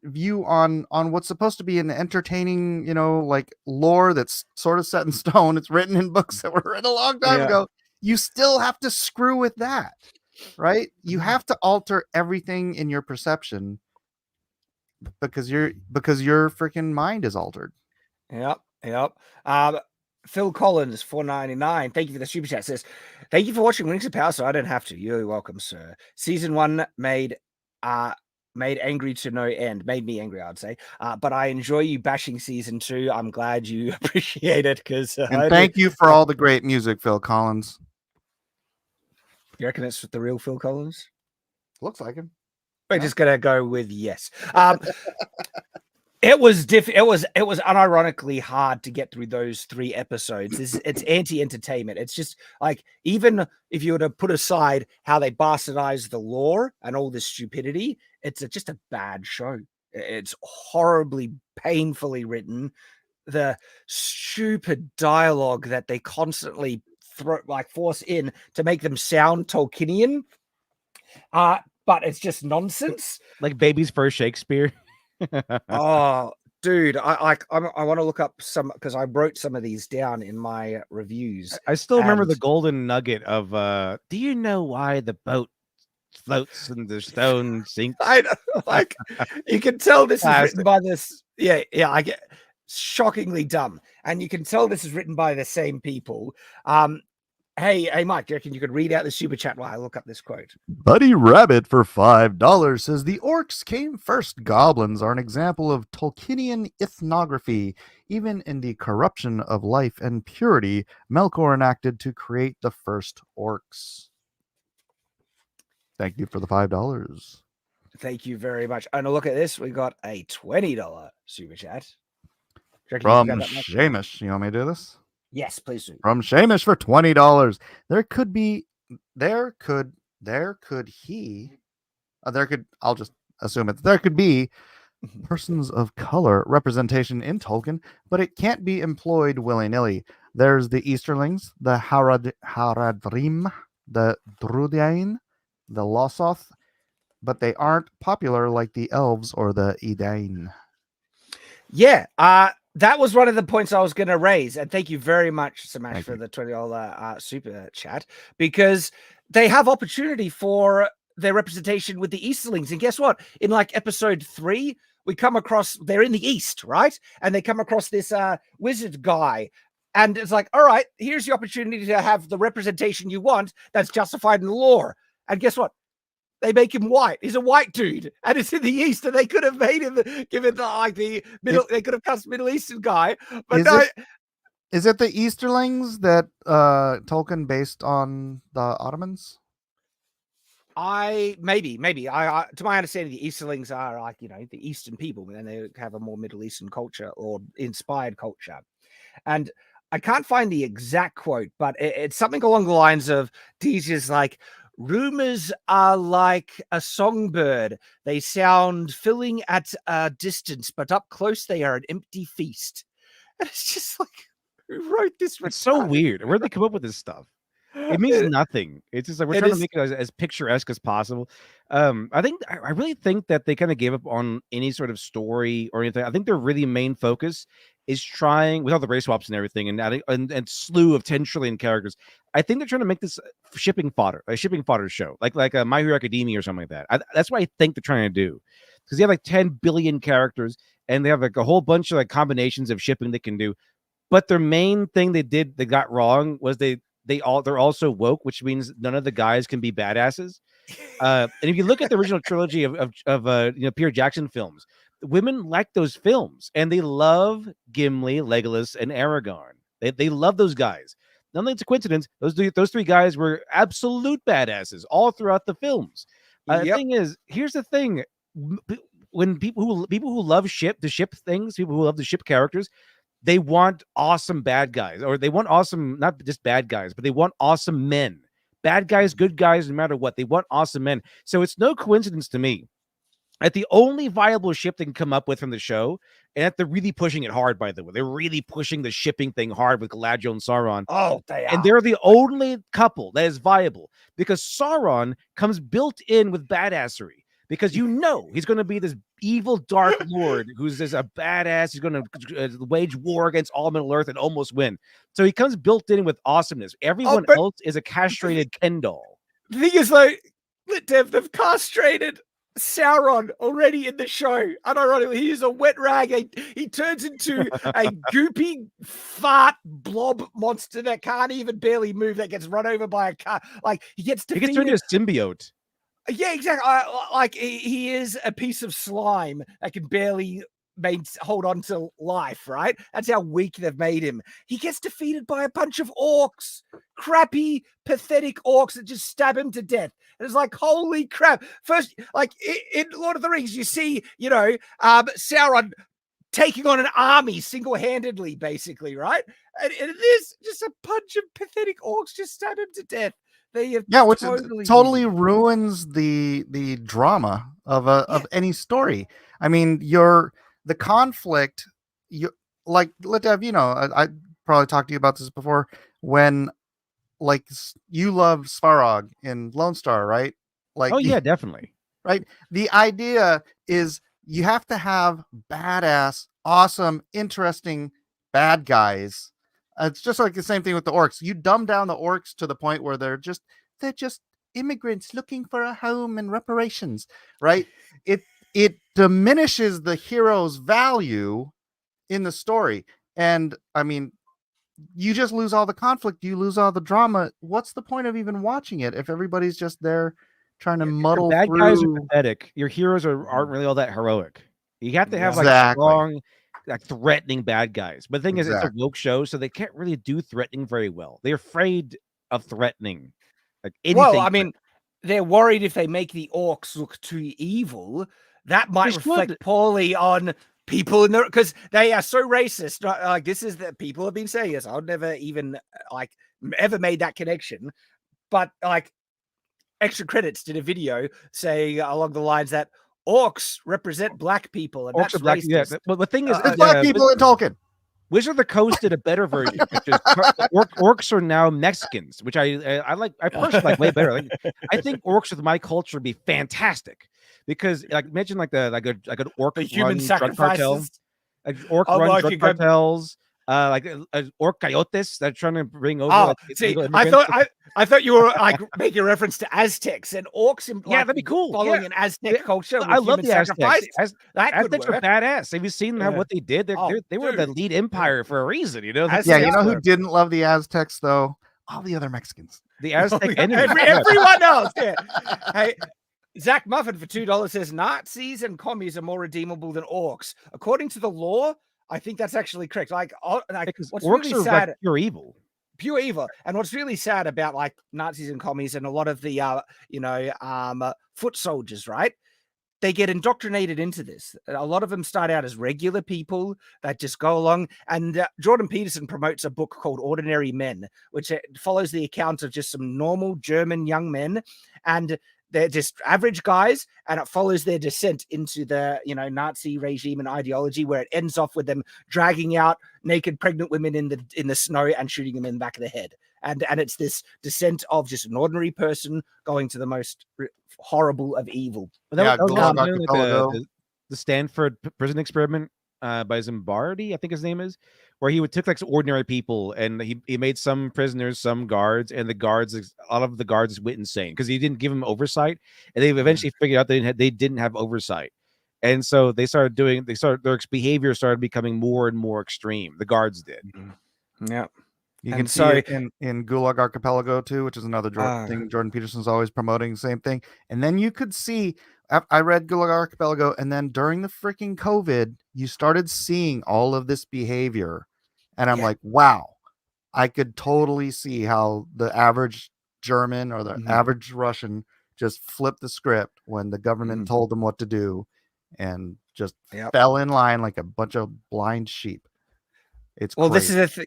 view on what's supposed to be an entertaining, like lore that's sort of set in stone. It's written in books that were written a long time ago. You still have to screw with that, right? You have to alter everything in your perception because your freaking mind is altered. Yep. Phil Collins, $4.99. Thank you for the super chat. Says, thank you for watching Rings of Power, so I don't have to. You're welcome, sir. Season 1 made angry to no end. Made me angry, I'd say. But I enjoy you bashing season 2. I'm glad you appreciate it, because and thank you for all the great music, Phil Collins. You reckon it's the real Phil Collins? Looks like him. We're just gonna go with yes. It was unironically hard to get through those 3 episodes. It's anti-entertainment. It's just like, even if you were to put aside how they bastardized the lore and all this stupidity, it's just a bad show. It's horribly, painfully written. The stupid dialogue that they constantly force in to make them sound Tolkienian, but it's just nonsense. Like baby's first Shakespeare. Oh, dude, I want to look up some, because I wrote some of these down in my reviews. I still remember the golden nugget of do you know why the boat floats and the stone sinks? I know, you can tell this is written by this. Yeah, I get shockingly dumb, and you can tell this is written by the same people. Hey, Mike, do you reckon you could read out the super chat while I look up this quote? Buddy Rabbit for $5 says the orcs came first. Goblins are an example of Tolkienian ethnography. Even in the corruption of life and purity, Melkor enacted to create the first orcs. Thank you for the $5. Thank you very much. And look at this. We got a $20 super chat. From Seamus. You want me to do this? Yes, please do. From Seamus for $20. There could be I'll just assume it. There could be persons of color representation in Tolkien, but it can't be employed willy-nilly. There's the Easterlings, the Haradrim, the Drudain, the Losoth, but they aren't popular like the elves or the Edain. Yeah, that was one of the points I was going to raise, and thank you very much, Samash, for the $20 super chat, because they have opportunity for their representation with the Easterlings, and guess what? In like episode 3, we come across, they're in the East, right? And they come across this wizard guy, and it's like, all right, here's the opportunity to have the representation you want that's justified in the lore. And guess what? They make him white. He's a white dude, and it's in the East. And they could have made him given the middle. They could have cast Middle Eastern guy, but is it the Easterlings that Tolkien based on the Ottomans? Maybe. I to my understanding, the Easterlings are like the Eastern people, but then they have a more Middle Eastern culture or inspired culture, and I can't find the exact quote, but it's something along the lines of these is like. Rumors are like a songbird. They sound filling at a distance, but up close they are an empty feast. And it's just like, who wrote this? It's so weird. Where'd they come up with this stuff? It means nothing. It's just like we're trying to make it as picturesque as possible. I really think that they kind of gave up on any sort of story or anything. I think their really main focus is trying, with all the race swaps and everything, and slew of 10 trillion characters. I think they're trying to make this a shipping fodder show, like a My Hero Academia or something like that. That's what I think they're trying to do, because they have like 10 billion characters, and they have like a whole bunch of like combinations of shipping they can do. But their main thing they got wrong was they're also woke, which means none of the guys can be badasses. And if you look at the original trilogy of Peter Jackson films, women like those films, and they love Gimli, Legolas, and Aragorn. They love those guys. Not only it's a coincidence, those three guys were absolute badasses all throughout the films. The thing is, here's the thing: when people who love to ship things, people who love to ship characters, they want awesome bad guys, or they want awesome, not just bad guys, but they want awesome men. Bad guys, good guys, no matter what. They want awesome men. So it's no coincidence to me that the only viable ship they can come up with from the show, and that they're really pushing it hard, by the way. They're really pushing the shipping thing hard with Galadriel and Sauron. Oh, they are. And they're the only couple that is viable, because Sauron comes built in with badassery. Because he's going to be this evil Dark Lord who's just a badass. He's going to wage war against all Middle-earth and almost win. So he comes built in with awesomeness. Everyone else is a castrated Ken doll. The thing is, like, they've castrated Sauron already in the show. Unironically, he's a wet rag. He turns into a goopy fart blob monster that can't even barely move, that gets run over by a car. Like, he gets turned into a symbiote. Yeah, exactly. Like he is a piece of slime that can barely hold on to life, right? That's how weak they've made him. He gets defeated by a bunch of orcs, crappy, pathetic orcs that just stab him to death. And it's like, holy crap. First, like in Lord of the Rings, you see, Sauron taking on an army single-handedly, basically, right? And it is just a bunch of pathetic orcs just stab him to death. Which totally ruins the drama of any story. I mean, the conflict. I probably talked to you about this before. When, like, you love Svarog in Lone Star, right? Like, oh yeah, definitely. Right. The idea is you have to have badass, awesome, interesting bad guys. It's just like the same thing with the orcs. You dumb down the orcs to the point where they're just immigrants looking for a home and reparations, right? It diminishes the hero's value in the story. And I mean, you just lose all the conflict, you lose all the drama. What's the point of even watching it if everybody's just there trying to muddle bad through? Guys are pathetic. Your heroes aren't really all that heroic. You have to have like strong, like threatening bad guys. But the thing is, it's a woke show, so they can't really do threatening very well. They're afraid of threatening. Like anything. Well, I mean, they're worried if they make the orcs look too evil, that might reflect poorly on people in the, because they are so racist. Like, this is the people have been saying this. I've never even ever made that connection. but like extra credits did a video saying along the lines that orcs represent black people, and Orcs that's are black. Yeah. racist. Well, the thing is, It's black people in Tolkien. Wizard of the Coast did a better version, which is orcs are now Mexicans, which I like. I personally like way better. Like, I think orcs with my culture would be fantastic because, like, imagine like an orc The human run drug cartel, sacrifices. like orc Oh, run well, if drug you go- cartels, like orc coyotes that are trying to bring over. Oh, like, see, illegal I immigrants. thought I thought you were like making a reference to Aztecs and orcs. Yeah, that'd be cool. Following Yeah. an Aztec culture. I with love human the Aztecs. sacrifice. That could Aztecs are work. badass. Have you seen Yeah. what they did? They were the dude. lead empire for a reason, you know. Aztecs Yeah, you know who were- didn't love the Aztecs though? All the other Mexicans. The Aztec enemy. Everyone else. Yeah. Hey, Zach Muffin for $2 says Nazis and commies are more redeemable than orcs. According to the law, I think that's actually correct. Like Because what's orcs really are sad, like pure evil. pure evil. And what's really sad about like Nazis and commies and a lot of the foot soldiers, right? They get indoctrinated into this. A lot of them start out as regular people that just go along. And Jordan Peterson promotes a book called Ordinary Men, which follows the account of just some normal German young men. And they're just average guys, and it follows their descent into the Nazi regime and ideology, where it ends off with them dragging out naked pregnant women in the snow and shooting them in the back of the head. And it's this descent of just an ordinary person going to the most horrible of evil. Well, Yeah, that was Gulag like Archipelago. the Stanford prison experiment by Zimbardi, I think his name is, where he took like ordinary people and he made some prisoners, some guards, and the guards, all of the guards went insane because he didn't give them oversight, and they eventually figured out they didn't have oversight, and so their behavior started becoming more and more extreme. The guards did. Yeah. You And can see so- it in Gulag Archipelago too, which is another thing Jordan Peterson's always promoting. Same thing. And then you could see, I read Gulag Archipelago, and then during the freaking COVID, you started seeing all of this behavior. And I'm like, wow, I could totally see how the average German or the average Russian just flipped the script when the government told them what to do and just fell in line like a bunch of blind sheep. It's Well, crazy. this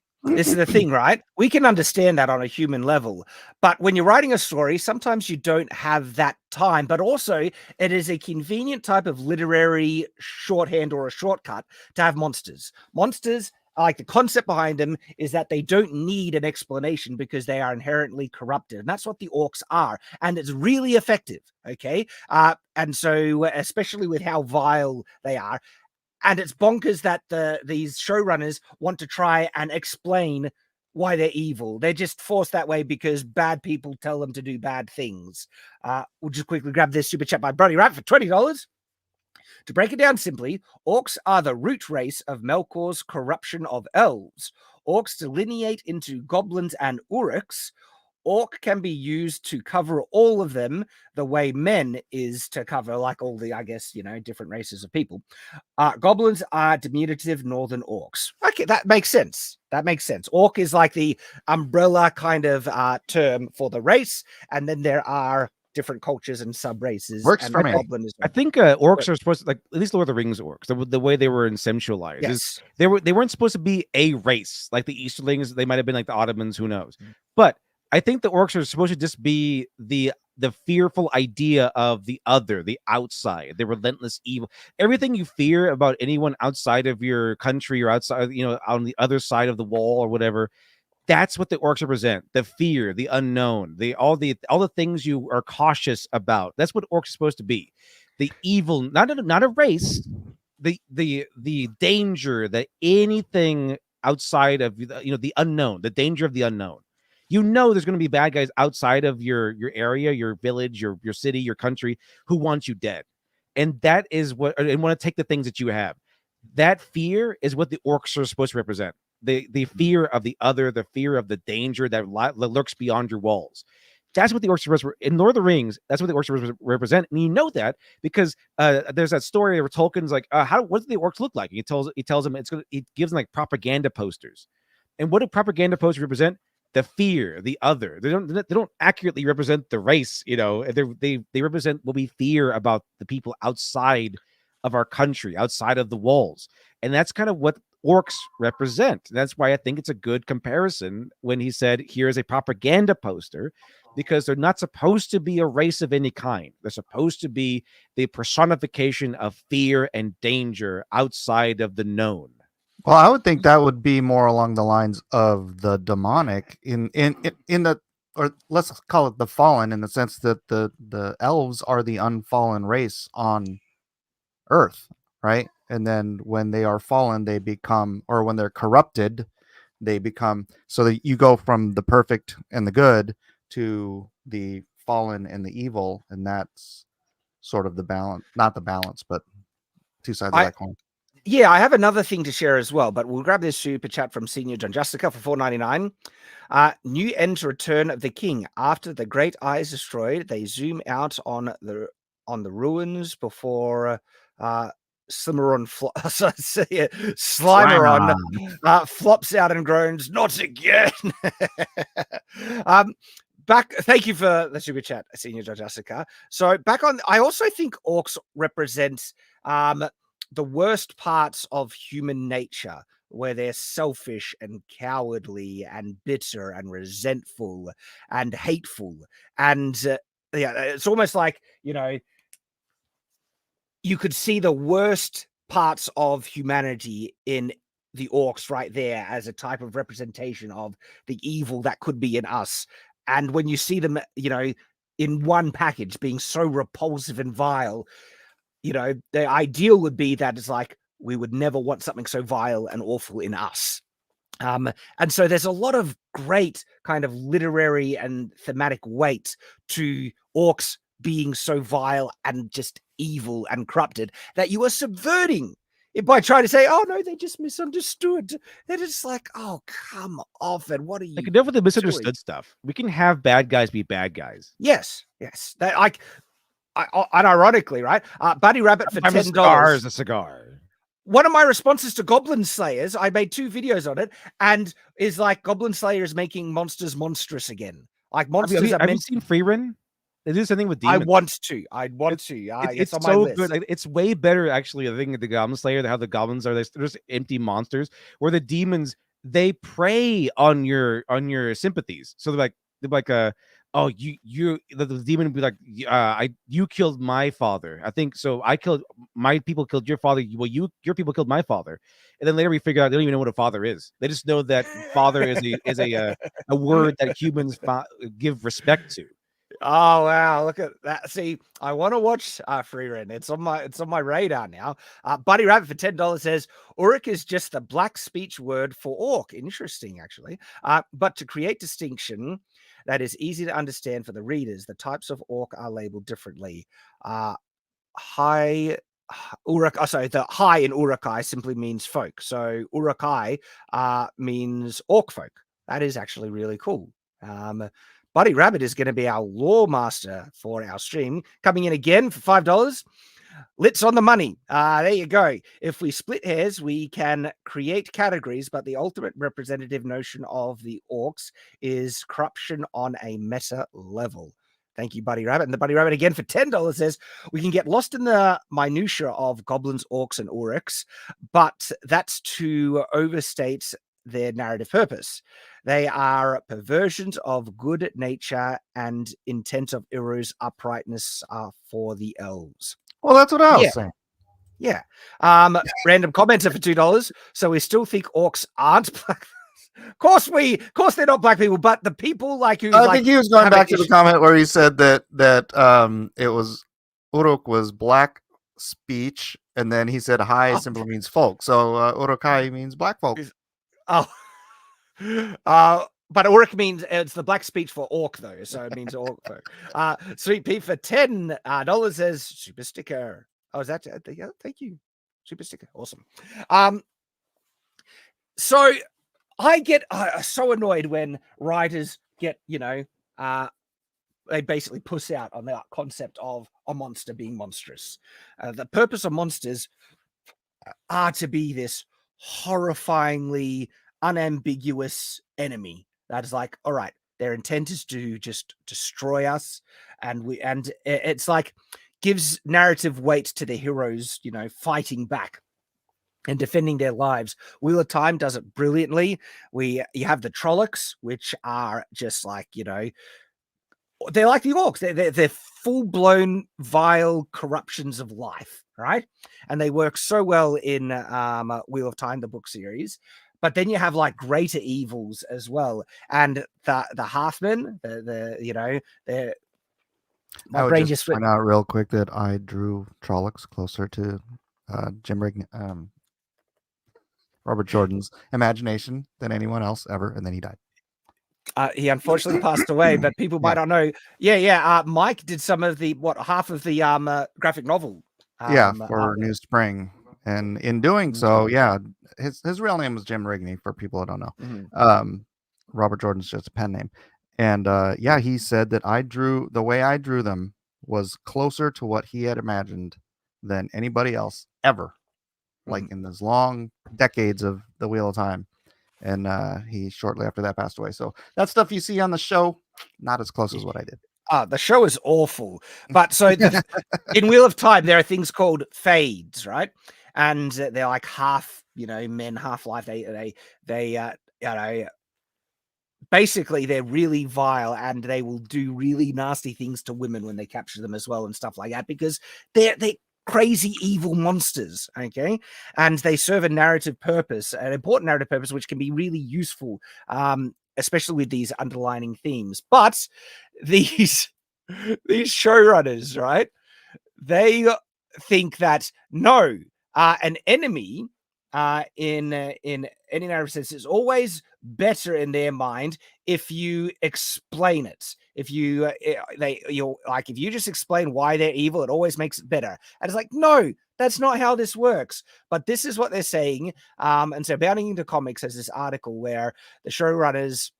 is the thing, right? We can understand that on a human level, but when you're writing a story, sometimes you don't have that time, but also it is a convenient type of literary shorthand or a shortcut to have monsters. Monsters, like the concept behind them is that they don't need an explanation because they are inherently corrupted. And that's what the orcs are. And it's really effective. Okay. And so especially with how vile they are. And it's bonkers that these showrunners want to try and explain why they're evil. They're just forced that way because bad people tell them to do bad things. We'll just quickly grab this super chat by Brody Rat for $20. To break it down simply, orcs are the root race of Melkor's corruption of elves. Orcs delineate into goblins and uruks. Orc can be used to cover all of them the way men is to cover like all the, I guess, different races of people. Goblins are diminutive northern orcs. Okay, that makes sense. Orc is like the umbrella kind of term for the race. And then there are different cultures and sub-races. Works and for me. Goblin is I think orcs are supposed to, like, at least Lord of the Rings orcs, the way they were conceptualized. yes. They weren't supposed to be a race like the Easterlings. They might have been like the Ottomans, who knows. But I think the orcs are supposed to just be the fearful idea of the other, the outside, the relentless evil. Everything you fear about anyone outside of your country or outside, on the other side of the wall or whatever, that's what the orcs represent. The fear, the unknown, all the things you are cautious about. That's what orcs are supposed to be. The evil, not a race, the danger, that anything outside of the unknown, the danger of the unknown. There's going to be bad guys outside of your area, your village, your city, your country, who want you dead. And that is and want to take the things that you have. That fear is what the orcs are supposed to represent. The fear of the other, the fear of the danger that lurks beyond your walls. That's what the orcs are in Lord of the Rings. That's what the orcs represent, and you know that because there's that story where Tolkien's like, what do the orcs look like? And he tells them he gives them like propaganda posters. And what do propaganda posters represent? The fear, the other. They don't accurately represent the race. They represent what we fear about the people outside of our country, outside of the walls, and that's kind of what orcs represent. That's why I think it's a good comparison when he said, here's a propaganda poster because they're not supposed to be a race of any kind. They're supposed to be the personification of fear and danger outside of the known. Well, I would think that would be more along the lines of the demonic in the, or let's call it the fallen, in the sense that the elves are the unfallen race on Earth, right? And then when they are fallen, they become, or when they're corrupted, they become, so that you go from the perfect and the good to the fallen and the evil, and that's sort of the balance, not the balance, but two sides of that coin. Yeah, I have another thing to share as well, but we'll grab this super chat from Senior John Justica for $4.99. New ends Return of the King. After the Great Eye is destroyed, they zoom out on the ruins before Slimeron flops out and groans, "Not again." Thank you for the super chat, Senior John Justica. So back on, I also think orcs represent the worst parts of human nature, where they're selfish and cowardly and bitter and resentful and hateful. And it's almost like, you could see the worst parts of humanity in the orcs right there as a type of representation of the evil that could be in us. And when you see them, in one package being so repulsive and vile, the ideal would be that it's like, we would never want something so vile and awful in us. And so there's a lot of great kind of literary and thematic weight to orcs being so vile and just evil and corrupted that you are subverting it by trying to say, oh no, they just misunderstood. They're just like, oh, come off, and what are you? Like, enough with the misunderstood stuff. We can have bad guys be bad guys. Yes. That unironically, right? Buddy Rabbit for $10. A cigar. One of my responses to Goblin Slayers, I made 2 videos on it, and is like, Goblin Slayer is making monsters monstrous again. Like, monsters have you seen Free Run? They do something with demons. I'd want to. It's on so my list. Good. Like, it's way better, actually. I think the Goblin Slayer, how the goblins are, they're just empty monsters, where the demons, they prey on your sympathies. So they're like, oh, the demon would be like, you killed my father. I think so. My people killed your father. Well, your people killed my father. And then later we figure out they don't even know what a father is. They just know that father is a word that humans give respect to. Oh wow, look at that. See, I want to watch Free Run. It's on my radar now. Buddy Rabbit for $10 says Uruk is just the black speech word for orc. Interesting, actually. But to create distinction that is easy to understand for the readers, the types of orc are labeled differently. High Uruk, sorry, the high in Urukai simply means folk. So Urukai means orc folk. That is actually really cool. Buddy Rabbit is going to be our lore master for our stream, coming in again for $5. Lit's on the money. There you go. If we split hairs, we can create categories, but the ultimate representative notion of the orcs is corruption on a meta level. Thank you, Buddy Rabbit. And the Buddy Rabbit again for $10 says, we can get lost in the minutiae of goblins, orcs, and uruks, but that's to overstate their narrative purpose. They are perversions of good nature and intent of Iru's uprightness for the elves. Well, that's what I was saying. Yeah. Random commenter for $2. So we still think orcs aren't black. Of course they're not black people, but the people like who. I think he was going back to the comment where he said that it was Uruk was black speech, and then he said hi simply means folk. So Urukai means black folk. Oh. But Uruk means it's the black speech for orc, though, so it means orc folk. Sweet Pea for $10 says super sticker. Oh, is that? Yeah, thank you, super sticker. Awesome. So I get so annoyed when writers get, they basically puss out on the concept of a monster being monstrous. The purpose of monsters are to be this horrifyingly unambiguous enemy that is like, all right, their intent is to just destroy us, and it's like gives narrative weight to the heroes, fighting back and defending their lives. Wheel of Time does it brilliantly. You have the Trollocs, which are just like, they're like the orcs. They're full-blown vile corruptions of life, right? And they work so well in Wheel of Time, the book series. But then you have like greater evils as well, and the halfmen, they're I would just point out real quick that I drew Trollocs closer to Robert Jordan's imagination than anyone else ever, and then he died. He unfortunately passed away, but people might not know. Mike did some of the half of the graphic novel. For New Spring, and in doing so, his real name was Jim Rigney. For people who don't know, Robert Jordan's just a pen name, and he said that the way I drew them was closer to what he had imagined than anybody else ever, like in those long decades of the Wheel of Time. And he shortly after that passed away. So that stuff you see on the show, not as close as what I did. The show is awful. But so in Wheel of Time, there are things called fades, right? And they're like half, men, half life. They basically they're really vile, and they will do really nasty things to women when they capture them as well and stuff like that, because they're crazy evil monsters, okay? And they serve an important narrative purpose, which can be really useful, especially with these underlining themes. But these showrunners, right? They think that no, an enemy in any narrative sense is always better in their mind if you explain it. If you if you just explain why they're evil, it always makes it better. And it's like, no, that's not how this works. But this is what they're saying. And so Bounding into Comics has this article where the showrunners,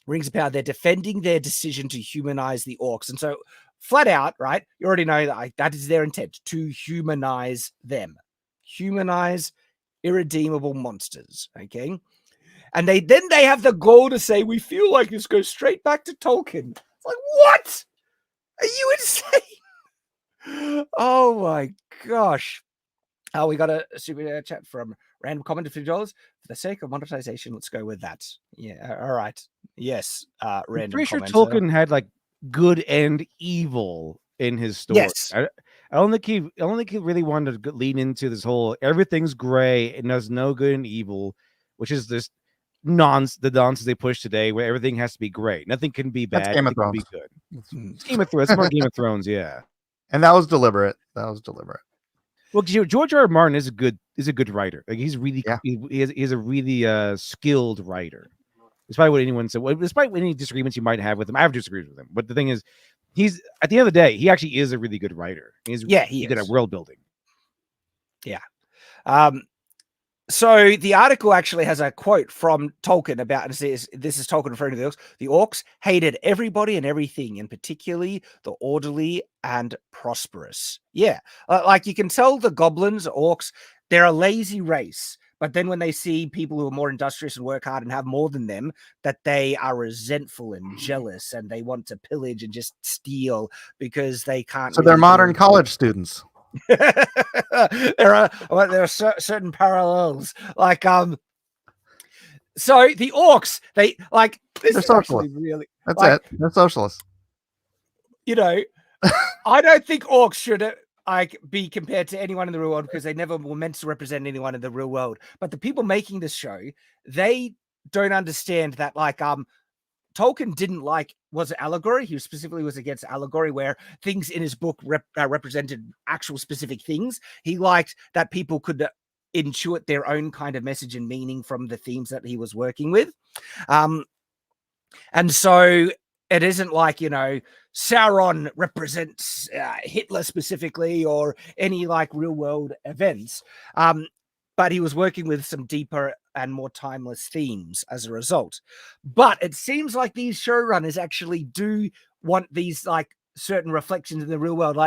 Rings of Power, they're defending their decision to humanize the orcs. And so flat out, right, you already know that that is their intent, to humanize them. Humanize irredeemable monsters, okay? And they have the goal to say, we feel like this goes straight back to Tolkien. It's like, what? Are you insane? Oh my gosh. We got a super chat from Random Comment of $50. For the sake of monetization, let's go with that. Yeah, all right. Yes, Random I'm pretty sure commenter. Tolkien had like good and evil in his story. Yes. I don't think he really wanted to lean into this whole everything's gray and there's no good and evil, which is this the nonsense they push today, where everything has to be gray. Nothing can be bad. That's Game of Thrones. Thrones. Be good. It's Game of Thrones. It's more Game of Thrones, yeah. And that was deliberate. Well, George R. Martin is a good writer. Like he's really he's a really skilled writer. Despite what anyone said, despite any disagreements you might have with him, I have disagreed with him. But the thing is, he's at the end of the day, he actually is a really good writer. He's good at world building. Yeah. So the article actually has a quote from Tolkien about, and it says, this is Tolkien referring to the orcs. The orcs hated everybody and everything, and particularly the orderly and prosperous. Yeah. Like you can tell the goblins, orcs, they're a lazy race. But then when they see people who are more industrious and work hard and have more than them, that they are resentful and jealous, and they want to pillage and just steal because they can't. So they're modern college students. there are certain parallels, like so the orcs, they like this. They're socialists. Really, that's like, it. They're socialists. I don't think orcs should be compared to anyone in the real world, because they never were meant to represent anyone in the real world. But the people making this show, they don't understand that Tolkien didn't was allegory. He specifically was against allegory, where things in his book represented actual specific things. He liked that people could intuit their own kind of message and meaning from the themes that he was working with. And so it isn't like, Sauron represents Hitler specifically, or any real world events. But he was working with some deeper and more timeless themes as a result. But it seems like these showrunners actually do want these certain reflections in the real world,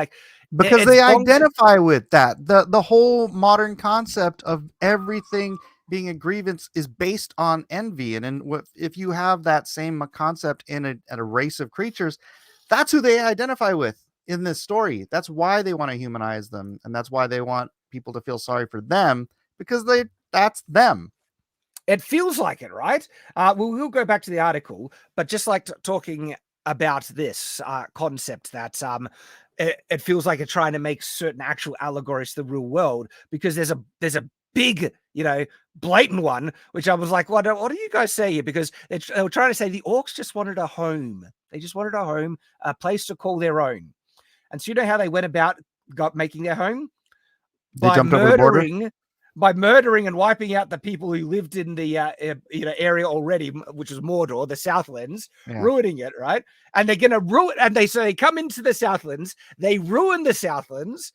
because they identify with that. The whole modern concept of everything being a grievance is based on envy, and if you have that same concept in a race of creatures, that's who they identify with in this story. That's why they want to humanize them, and that's why they want people to feel sorry for them, because that's them. It feels like it, right? We'll go back to the article, but just talking about this concept that it feels like it's trying to make certain actual allegories to the real world, because there's a big, blatant one, which I was like, what do you guys say here? Because they were trying to say the orcs just wanted a home. They just wanted a home, a place to call their own. And so you know how they went about making their home? They jumped over the border? By murdering and wiping out the people who lived in the area already, which was Mordor, the Southlands, ruining it, right? And they're gonna ruin, and they come into the Southlands, they ruin the Southlands,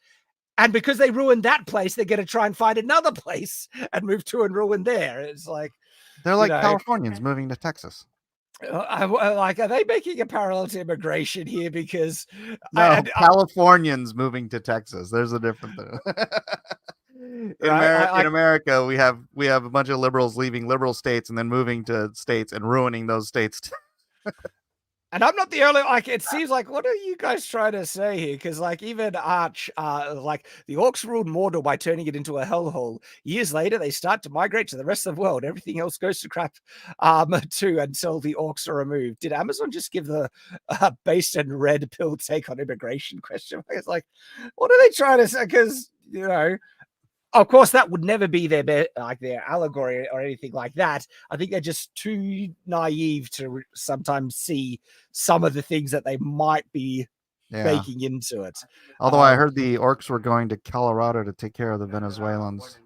and because they ruined that place, they're gonna try and find another place and move to and ruin there. It's like they're like Californians moving to Texas. Are they making a parallel to immigration here? Because Californians moving to Texas. There's a difference. In America, we have a bunch of liberals leaving liberal states and then moving to states and ruining those states. And I'm not the only, it seems like, what are you guys trying to say here? Because even Arch, the orcs ruled Mordor by turning it into a hellhole. Years later, they start to migrate to the rest of the world. Everything else goes to crap too, until the orcs are removed. Did Amazon just give the based and red pill take on immigration question? It's like, what are they trying to say? Because, of course, that would never be their allegory or anything like that. I think they're just too naive to sometimes see some of the things that they might be baking into it. Although I heard the orcs were going to Colorado to take care of the Venezuelans.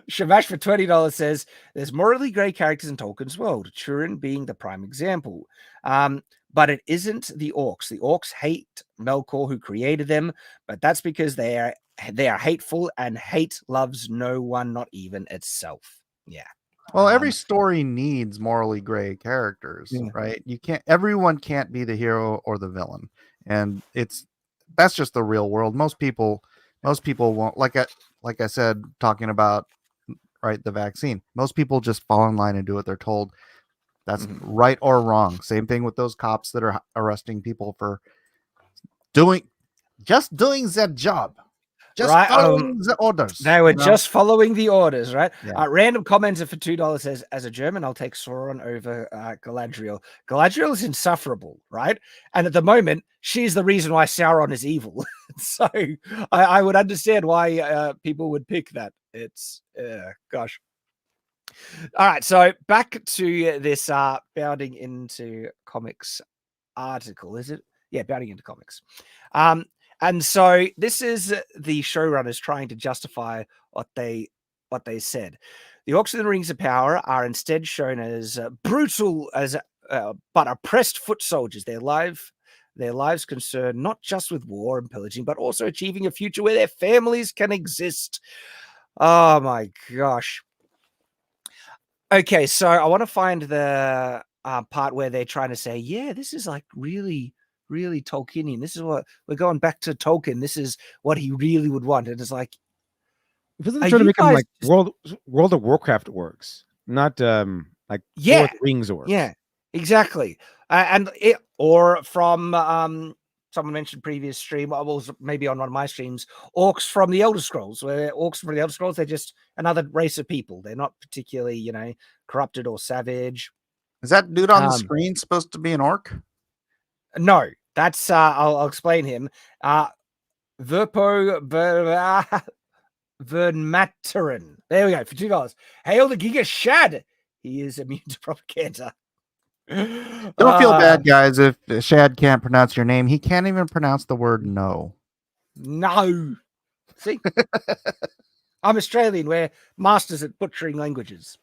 Shamash for $20 says, there's morally grey characters in Tolkien's world, Turin being the prime example. But it isn't the orcs. The orcs hate Melkor, who created them, but that's because they are hateful, and hate loves no one, not even itself. Yeah. Well, every story needs morally gray characters, right? Everyone can't be the hero or the villain. And that's just the real world. Most people won't, like I said, talking about the vaccine. Most people just fall in line and do what they're told. That's right or wrong. Same thing with those cops that are arresting people for doing their job. Just following the orders. They were just following the orders, right? Yeah. Random commenter for $2 says, as a German, I'll take Sauron over Galadriel. Galadriel is insufferable, right? And at the moment, she's the reason why Sauron is evil. So I would understand why people would pick that. It's, gosh. All right, so back to this bounding into comics article, is it? Yeah, bounding into comics. And so this is the showrunners trying to justify what they said. The orcs in the Rings of Power are instead shown as brutal but oppressed foot soldiers. Their lives concerned not just with war and pillaging, but also achieving a future where their families can exist. Oh my gosh. Okay, so I want to find the part where they're trying to say, yeah, this is like really Tolkienian. This is what we're going back to Tolkien. This is what he really would want. And it's like, trying to make him like World of Warcraft orcs, not Lord of the Rings orcs. Yeah, exactly. Or from someone mentioned previous stream, was maybe on one of my streams, orcs from the Elder Scrolls. Where orcs from the Elder Scrolls, they're just another race of people. They're not particularly, corrupted or savage. Is that dude on the screen supposed to be an orc? No, that's I'll explain him. Verpo Vernmateren. There we go for $2. Hail the Giga Shad. He is immune to propaganda. Don't feel bad, guys, if Shad can't pronounce your name. He can't even pronounce the word no. No. See? I'm Australian. We're masters at butchering languages.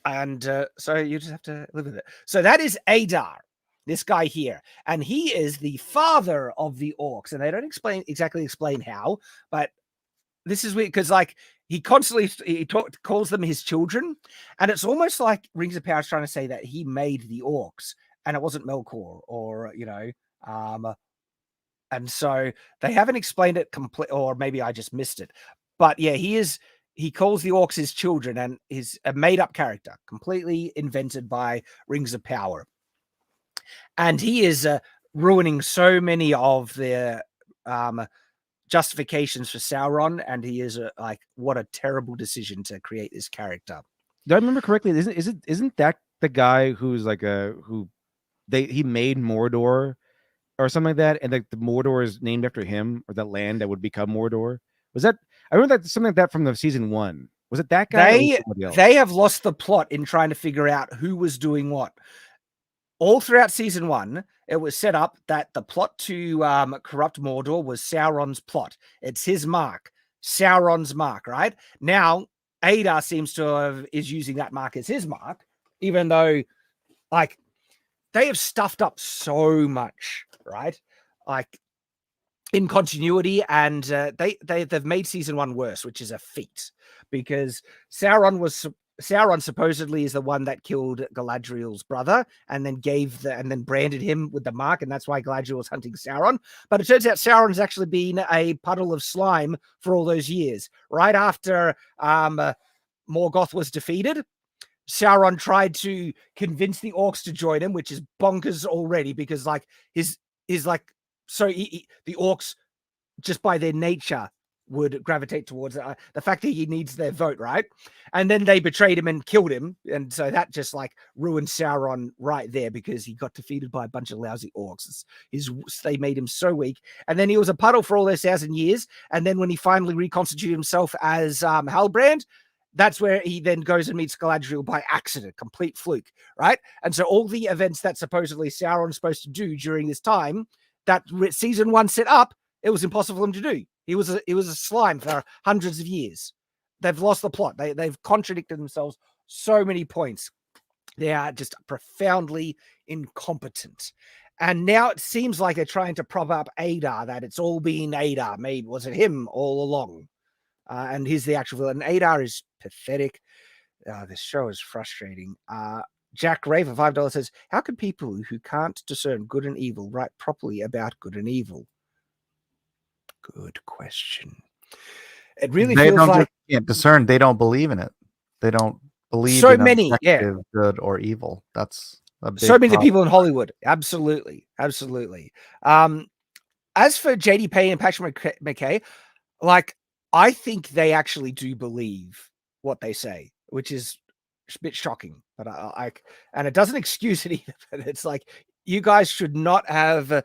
And so you just have to live with it. So that is Adar. This guy here, and he is the father of the orcs, and they don't exactly explain how, but this is weird because he constantly calls them his children, and it's almost like Rings of Power is trying to say that he made the orcs and it wasn't Melkor, or and so they haven't explained it complete, or maybe I just missed it, but yeah, he calls the orcs his children, and is a made-up character, completely invented by Rings of Power. And he is ruining so many of the justifications for Sauron, and he is what a terrible decision to create this character. Do I remember correctly? Isn't that the guy who's like he made Mordor or something like that, and like the Mordor is named after him, or that land that would become Mordor? Was that, I remember that something like that from the season 1. Was it that guy? Or was it somebody else? They have lost the plot in trying to figure out who was doing what. All throughout season 1, it was set up that the plot to corrupt Mordor was Sauron's plot. It's his mark, Sauron's mark, right? Now, Adar seems to is using that mark as his mark, even though, like, they have stuffed up so much, right? Like, in continuity, and they've made season 1 worse, which is a feat, because Sauron supposedly is the one that killed Galadriel's brother and then branded him with the mark, and that's why Galadriel was hunting Sauron. But it turns out Sauron's actually been a puddle of slime for all those years. Right after Morgoth was defeated, Sauron tried to convince the orcs to join him, which is bonkers already, because like the orcs, just by their nature, would gravitate towards the fact that he needs their vote, right? And then they betrayed him and killed him, and so that just like ruined Sauron right there, because he got defeated by a bunch of lousy orcs. They made him so weak, and then he was a puddle for all those 1,000 years. And then when he finally reconstituted himself as Halbrand, that's where he then goes and meets Galadriel by accident, complete fluke, right? And so all the events that supposedly Sauron's supposed to do during this time that season 1 set up, it was impossible for him to do. He was a slime for hundreds of years. They've lost the plot. They've contradicted themselves so many points. They are just profoundly incompetent. And now it seems like they're trying to prop up Adar, that it's all been Adar. Maybe was it him all along? And he's the actual villain. Adar is pathetic. This show is frustrating. Jack Ray for $5 says, how can people who can't discern good and evil write properly about good and evil? Good question. It really feels like can't discern. They don't believe in it. They don't believe so in many, good or evil. That's a big so many problem. people in Hollywood. Absolutely. As for JD Payne and Patrick McKay, like, I think they actually do believe what they say, which is a bit shocking. But and it doesn't excuse it either. But it's like, you guys should not have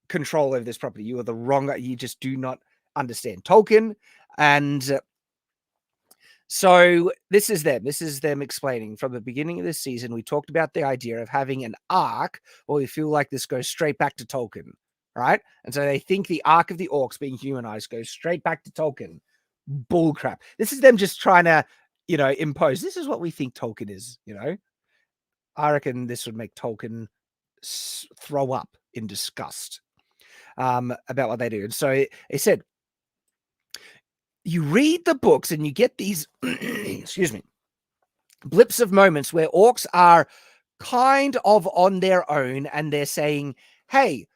control over this property. You are the wrong. You just do not understand Tolkien. And so this is them explaining from the beginning of this season. We talked about the idea of having an arc where we feel like this goes straight back to Tolkien, right? And so they think the arc of the orcs being humanized goes straight back to Tolkien. Bullcrap. This is them just trying to, impose. This is what we think Tolkien is, I reckon this would make Tolkien throw up in disgust about what they do. And so he said, you read the books and you get these, excuse me, blips of moments where orcs are kind of on their own, and they're saying, hey,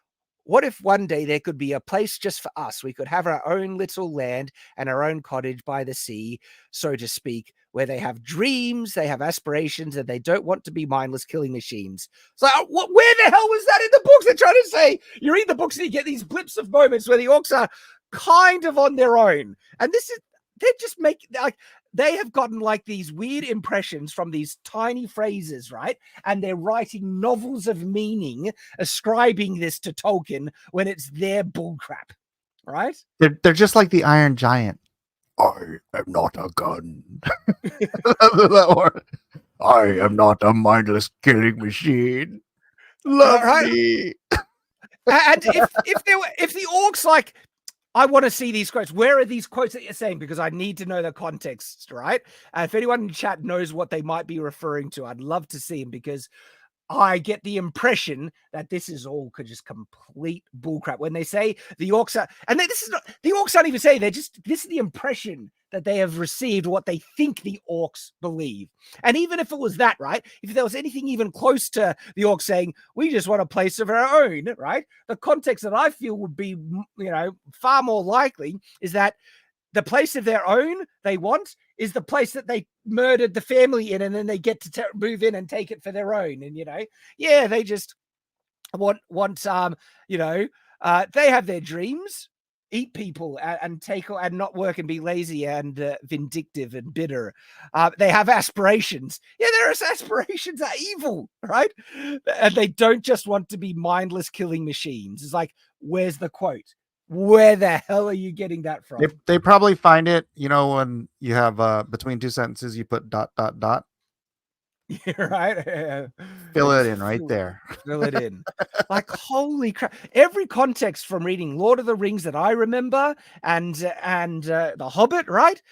what if one day there could be a place just for us? We could have our own little land and our own cottage by the sea, so to speak, where they have dreams, they have aspirations, and they don't want to be mindless killing machines. So where the hell was that in the books? They're trying to say, you read the books and you get these blips of moments where the orcs are kind of on their own. And they're just making, like, they have gotten like these weird impressions from these tiny phrases, right? And they're writing novels of meaning, ascribing this to Tolkien when it's their bullcrap, right? They're just like the Iron Giant. I am not a gun. That one. I am not a mindless killing machine. Love me. And if the orcs, like, I want to see these quotes. Where are these quotes that you're saying? Because I need to know the context, right? And if anyone in chat knows what they might be referring to, I'd love to see them, because I get the impression that this is all just complete bullcrap. When they say the orcs are, and this is not, the orcs aren't even saying, this is the impression that they have received, what they think the orcs believe. And even if it was that, right? If there was anything even close to the orcs saying, we just want a place of our own, right? The context that I feel would be, far more likely is that the place of their own they want is the place that they murdered the family in, and then they get to move in and take it for their own. And, they just want they have their dreams, eat people and take and not work and be lazy and vindictive and bitter. They have aspirations. Yeah, their aspirations are evil, right? And they don't just want to be mindless killing machines. It's like, where's the quote? Where the hell are you getting that from? They probably find it, when you have between two sentences, you put ... Right? Yeah. Fill it in right there. Fill it in. Like, holy crap. Every context from reading Lord of the Rings that I remember and The Hobbit, right?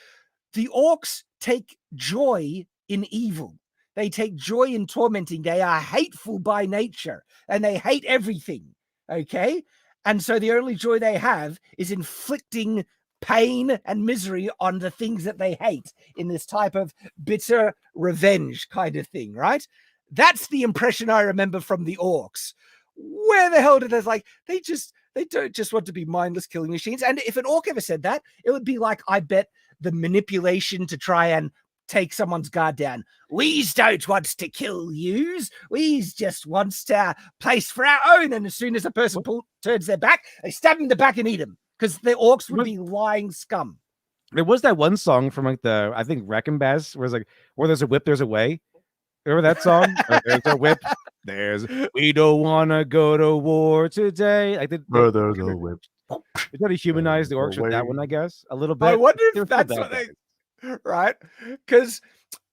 The orcs take joy in evil. They take joy in tormenting. They are hateful by nature and they hate everything. Okay? And so the only joy they have is inflicting pain and misery on the things that they hate in this type of bitter revenge kind of thing, right? That's the impression I remember from the orcs. Where the hell did they don't just want to be mindless killing machines? And if an orc ever said that, it would be like, I bet, the manipulation to try and take someone's guard down. We's don't want to kill yous. We's just wants to place for our own. And as soon as a person turns their back, they stab him in the back and eat him, because the orcs would be lying scum. There was that one song from like I think Wrecking Bass, where it's like, where there's a whip, there's a way. Remember that song? There's a whip. We don't want to go to war today. Like there's a whip. They try to humanize the orcs with that one, I guess, a little bit. I wonder if that's what they... Right? Because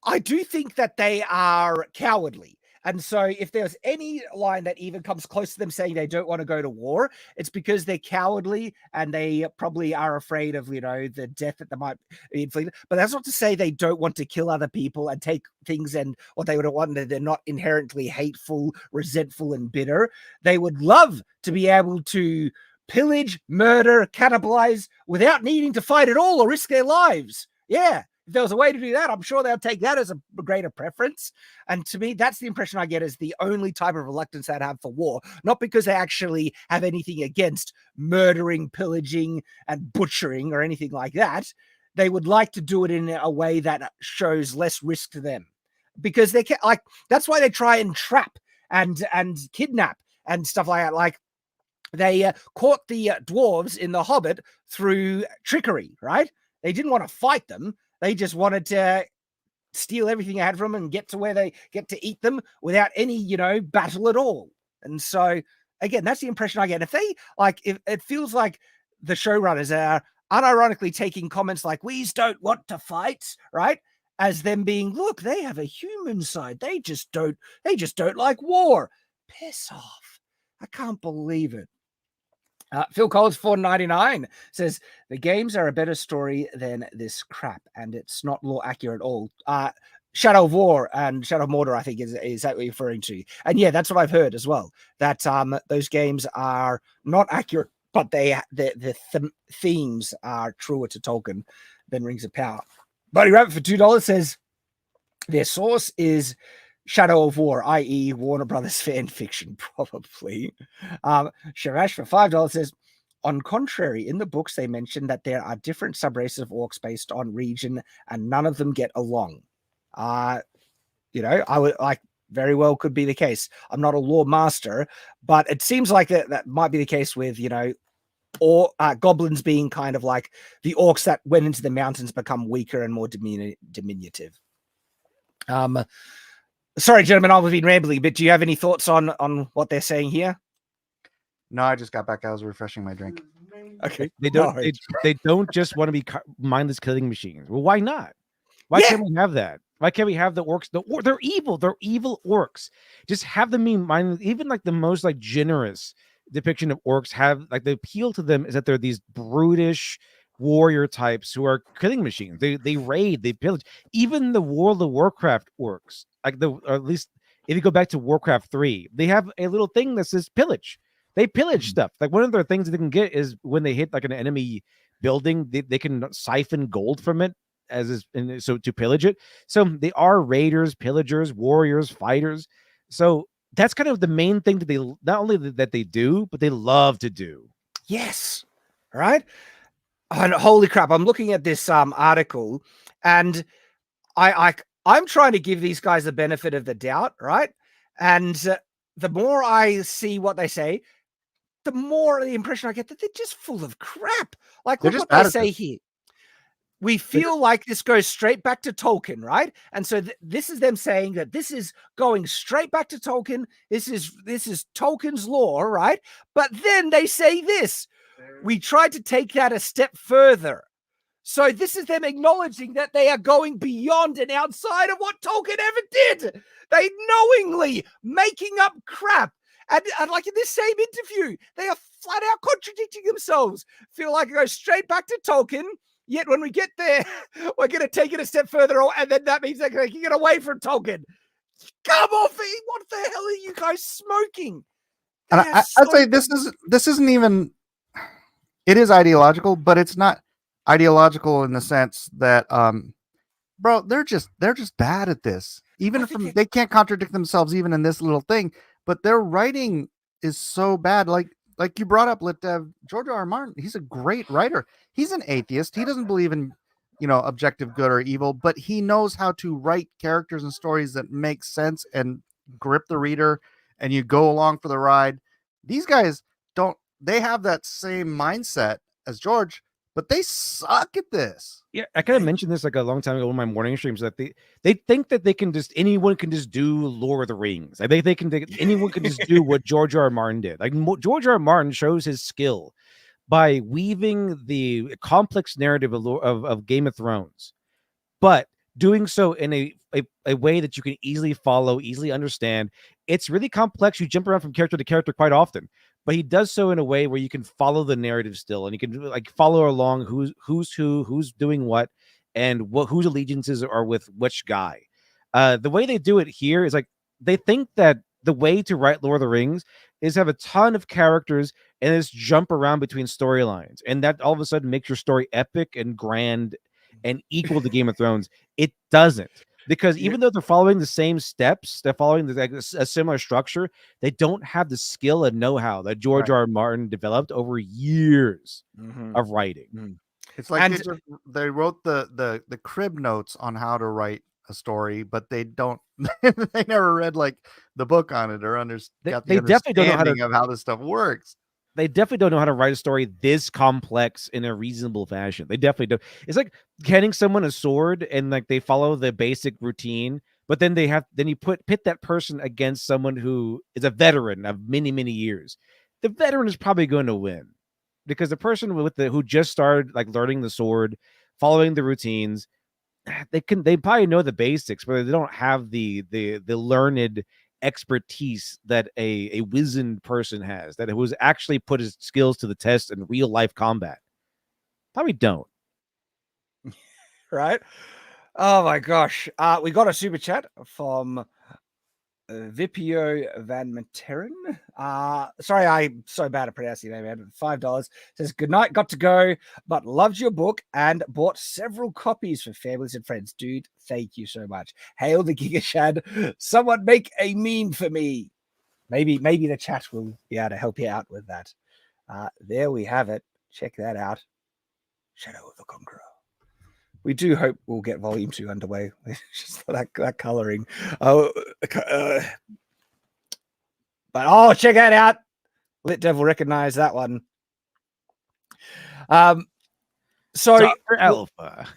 I do think that they are cowardly. And so if there's any line that even comes close to them saying they don't want to go to war, it's because they're cowardly and they probably are afraid of, the death that they might be inflicted. But that's not to say they don't want to kill other people and take things and what they would want. They're not inherently hateful, resentful, and bitter. They would love to be able to pillage, murder, cannibalize without needing to fight at all or risk their lives. Yeah. If there was a way to do that, I'm sure they'll take that as a greater preference. And to me, that's the impression I get as the only type of reluctance they'd have for war. Not because they actually have anything against murdering, pillaging, and butchering or anything like that. They would like to do it in a way that shows less risk to them. Because they can, that's why they try and trap and kidnap and stuff like that. Like, they caught the dwarves in The Hobbit through trickery, right? They didn't want to fight them. They just wanted to steal everything they had from them and get to where they get to eat them without any, battle at all. And so, again, that's the impression I get. If it feels like the showrunners are unironically taking comments like, "We don't want to fight," right, as them being, look, they have a human side. They just don't like war. Piss off. I can't believe it. Phil Collins 499 says the games are a better story than this crap, and it's not law accurate at all. Shadow of War and Shadow of Mordor, I think, is that what you're referring to? And yeah, that's what I've heard as well. That those games are not accurate, but the themes are truer to Tolkien than Rings of Power. Buddy Rabbit for $2 says their source is Shadow of War, i.e. Warner Brothers fan fiction, probably. Sharash for $5 says, on contrary, in the books, they mention that there are different subraces of orcs based on region, and none of them get along. I would very well could be the case. I'm not a lore master, but it seems like that might be the case with, or goblins being kind of like the orcs that went into the mountains become weaker and more diminutive. Sorry, gentlemen, I've been rambling, but do you have any thoughts on what they're saying here? No, I just got back. I was refreshing my drink. Okay. They don't just want to be mindless killing machines. Well, why not? Why can't we have that? Why can't we have the orcs? They're evil. They're evil orcs. Just have them be mindless. Even like the most generous depiction of orcs have the appeal to them is that they're these brutish warrior types who are killing machines. They raid, they pillage. Even the World of Warcraft orcs, or at least if you go back to Warcraft 3, they have a little thing that says pillage. They pillage stuff. One of their things that they can get is when they hit an enemy building, they can siphon gold from it so to pillage it. So they are raiders, pillagers, warriors, fighters. So that's kind of the main thing that they not only that they do, but they love to do. Yes. All right. And holy crap, I'm looking at this article, and I'm trying to give these guys the benefit of the doubt, right? And the more I see what they say, the more the impression I get that they're just full of crap. Like, They're look just what they bad at say this. here. We feel like this goes straight back to Tolkien, right? And so this is them saying that this is going straight back to Tolkien. This is Tolkien's lore, right? But then they say this. We tried to take that a step further. So this is them acknowledging that they are going beyond and outside of what Tolkien ever did. They knowingly making up crap. And like in this same interview, they are flat out contradicting themselves. Feel like it goes straight back to Tolkien. Yet when we get there, we're going to take it a step further, and then that means they're taking it away from Tolkien. Come off it! What the hell are you guys smoking? And I'd say this isn't even. It is ideological, but it's not ideological in the sense that, bro, they're just bad at this. Even they can't contradict themselves even in this little thing, but their writing is so bad. Like you brought up, George R. R. Martin. He's a great writer. He's an atheist. He doesn't believe in, objective good or evil, but he knows how to write characters and stories that make sense and grip the reader, and you go along for the ride. These guys don't. They have that same mindset as George, but they suck at this. Yeah, I kind of mentioned this like a long time ago in my morning streams, that they think that anyone can just do Lord of the Rings. Like anyone can just do what George R. R. Martin did. Like George R. R. Martin shows his skill by weaving the complex narrative of Game of Thrones, but doing so in a way that you can easily follow, easily understand. It's really complex. You jump around from character to character quite often, but he does so in a way where you can follow the narrative still, and you can like follow along who's doing what, and whose allegiances are with which guy. The way they do it here is like they think that the way to write Lord of the Rings is have a ton of characters and just jump around between storylines, and that all of a sudden makes your story epic and grand and equal to Game of Thrones. It doesn't. Because even though they're following the same steps, they're following a similar structure, they don't have the skill and know-how that George R. R. Martin developed over years of writing. It's like they wrote the crib notes on how to write a story, but they don't. They never read like the book on it or got the understanding of how this stuff works. They definitely don't know how to write a story this complex in a reasonable fashion. They definitely don't. It's like handing someone a sword and like they follow the basic routine, but then you pit that person against someone who is a veteran of many, many years. The veteran is probably going to win because the person who just started like learning the sword, following the routines, they probably know the basics, but they don't have the learned expertise that a wizened person has, that who's actually put his skills to the test in real life combat. Probably don't. Right? Oh my gosh. We got a super chat from Vipio Van Materen. Sorry, I'm so bad at pronouncing your name, man. $5. Says, good night, got to go, but loved your book and bought several copies for families and friends. Dude, thank you so much. Hail the Giga Shad. Someone make a meme for me. Maybe the chat will be able to help you out with that. There we have it. Check that out. Shadow of the Conqueror. We do hope we'll get volume 2 underway. Just for that coloring. But check that out. Lit Devil recognize that one. So Dr. Alpha.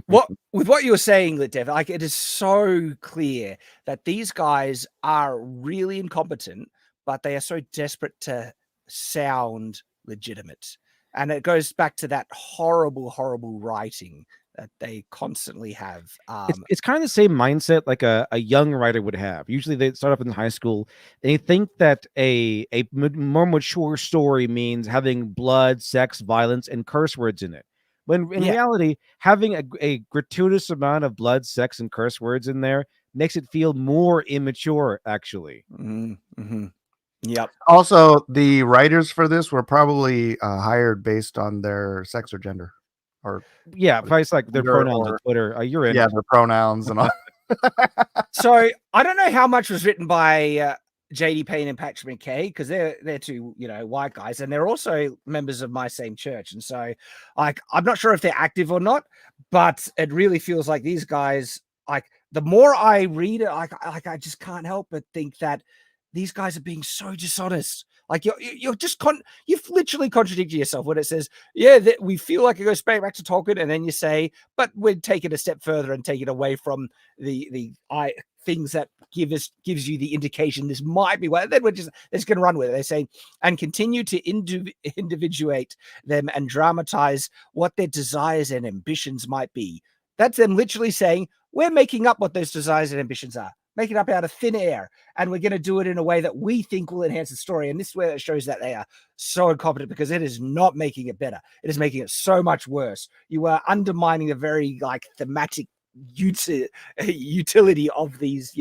with what you were saying, Lit Devil, like it is so clear that these guys are really incompetent, but they are so desperate to sound legitimate. And it goes back to that horrible, horrible writing that they constantly have. It's kind of the same mindset like a young writer would have. Usually they start off in high school and they think that a more mature story means having blood, sex, violence, and curse words in it. When in reality, having a gratuitous amount of blood, sex, and curse words in there makes it feel more immature, actually. Mm-hmm. Yep. Also, the writers for this were probably hired based on their sex or gender. Or probably like their pronouns on Twitter. You're in. Yeah, their pronouns and all. So I don't know how much was written by JD Payne and Patrick McKay, because they're two white guys, and they're also members of my same church. And so like I'm not sure if they're active or not, but it really feels like these guys, like the more I read it, I just can't help but think that these guys are being so dishonest. Like you're just you've literally contradicted yourself when it says, yeah, that we feel like it goes straight back to Tolkien, and then you say, but we're taking it a step further and take it away from the things that gives you the indication this might be what. Then we're just going to run with it. They say, and continue to individuate them and dramatize what their desires and ambitions might be. That's them literally saying, we're making up what those desires and ambitions are, making up out of thin air, and we're going to do it in a way that we think will enhance the story. And this is where it shows that they are so incompetent, because it is not making it better. It is making it so much worse. You are undermining the very thematic utility of these,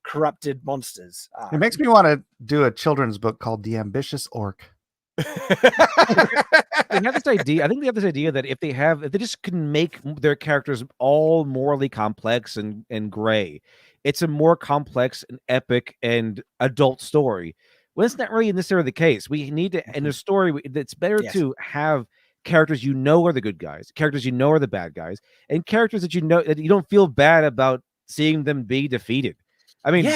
corrupted monsters. It makes me want to do a children's book called The Ambitious Orc. They have this idea. I think they have this idea that if they just can make their characters all morally complex and gray, it's a more complex and epic and adult story. Well, it's not really necessarily the case. We need to, in a story, it's better to have characters are the good guys, characters are the bad guys, and characters that that you don't feel bad about seeing them be defeated. I mean,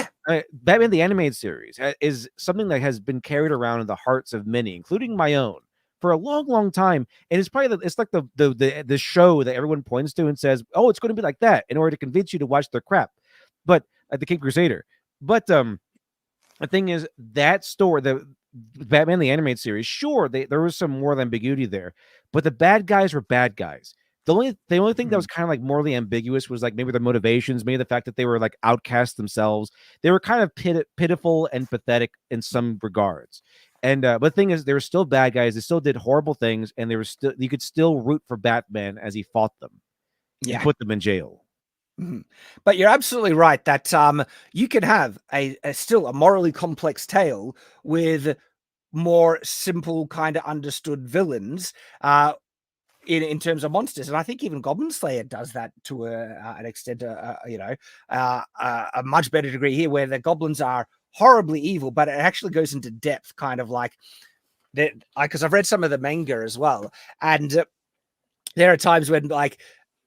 Batman the Animated Series is something that has been carried around in the hearts of many, including my own, for a long, long time. And it's probably it's like the show that everyone points to and says, "Oh, it's going to be like that," in order to convince you to watch their crap. But the King Crusader. But the thing is, that story, the Batman the Animated Series, sure, there was some moral ambiguity there, but the bad guys were bad guys. The only thing that was kind of morally ambiguous was maybe their motivations, maybe the fact that they were outcasts themselves. They were kind of pitiful and pathetic in some regards. And but the thing is, they were still bad guys. They still did horrible things, and you could still root for Batman as he fought them. Yeah, and put them in jail. Mm-hmm. But you're absolutely right that you can have still a morally complex tale with more simple kind of understood villains. In terms of monsters, and I think even Goblin Slayer does that to an extent, a much better degree here, where the goblins are horribly evil, but it actually goes into depth, kind of that. Because I've read some of the manga as well, and there are times when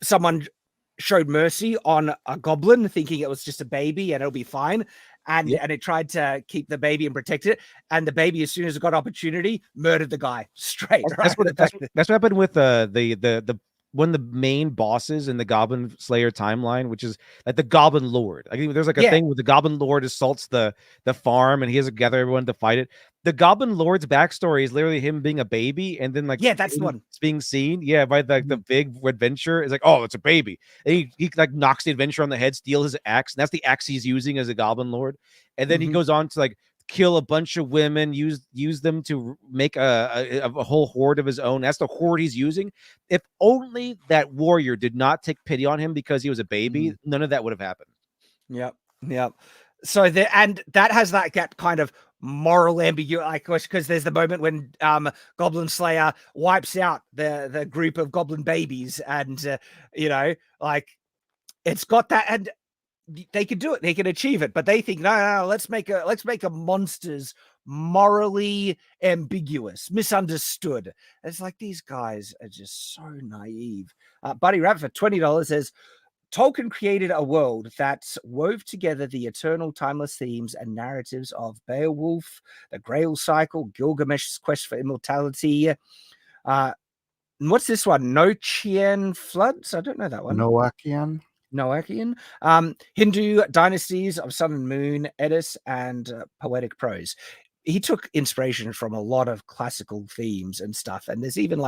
someone showed mercy on a goblin, thinking it was just a baby and it'll be fine. And it tried to keep the baby and protect it. And the baby, as soon as it got opportunity, murdered the guy straight. That's what happened with the one of the main bosses in the Goblin Slayer timeline, which is the Goblin Lord. I think there's a thing where the Goblin Lord assaults the farm and he has to gather everyone to fight it. The Goblin Lord's backstory is literally him being a baby, and then that's the one it's being seen by the big adventure. It's oh, it's a baby, and he knocks the adventurer on the head, steals his axe, and that's the axe he's using as a Goblin Lord. And then he goes on to kill a bunch of women, use them to make a whole horde of his own. That's the horde he's using. If only that warrior did not take pity on him because he was a baby, none of that would have happened. Yep. So that has that kind of moral ambiguity, because there's the moment when Goblin Slayer wipes out the group of goblin babies, and it's got that, and they can do it, they can achieve it, but they think no, let's make a monsters morally ambiguous, misunderstood. It's these guys are just so naive. Buddy Rabbit for $20 says, Tolkien created a world that wove together the eternal timeless themes and narratives of Beowulf, the Grail cycle, Gilgamesh's quest for immortality. And what's this one? Noachian floods? I don't know that one. Noachian. Hindu dynasties of sun and moon, Edis, and poetic prose. He took inspiration from a lot of classical themes and stuff, and there's even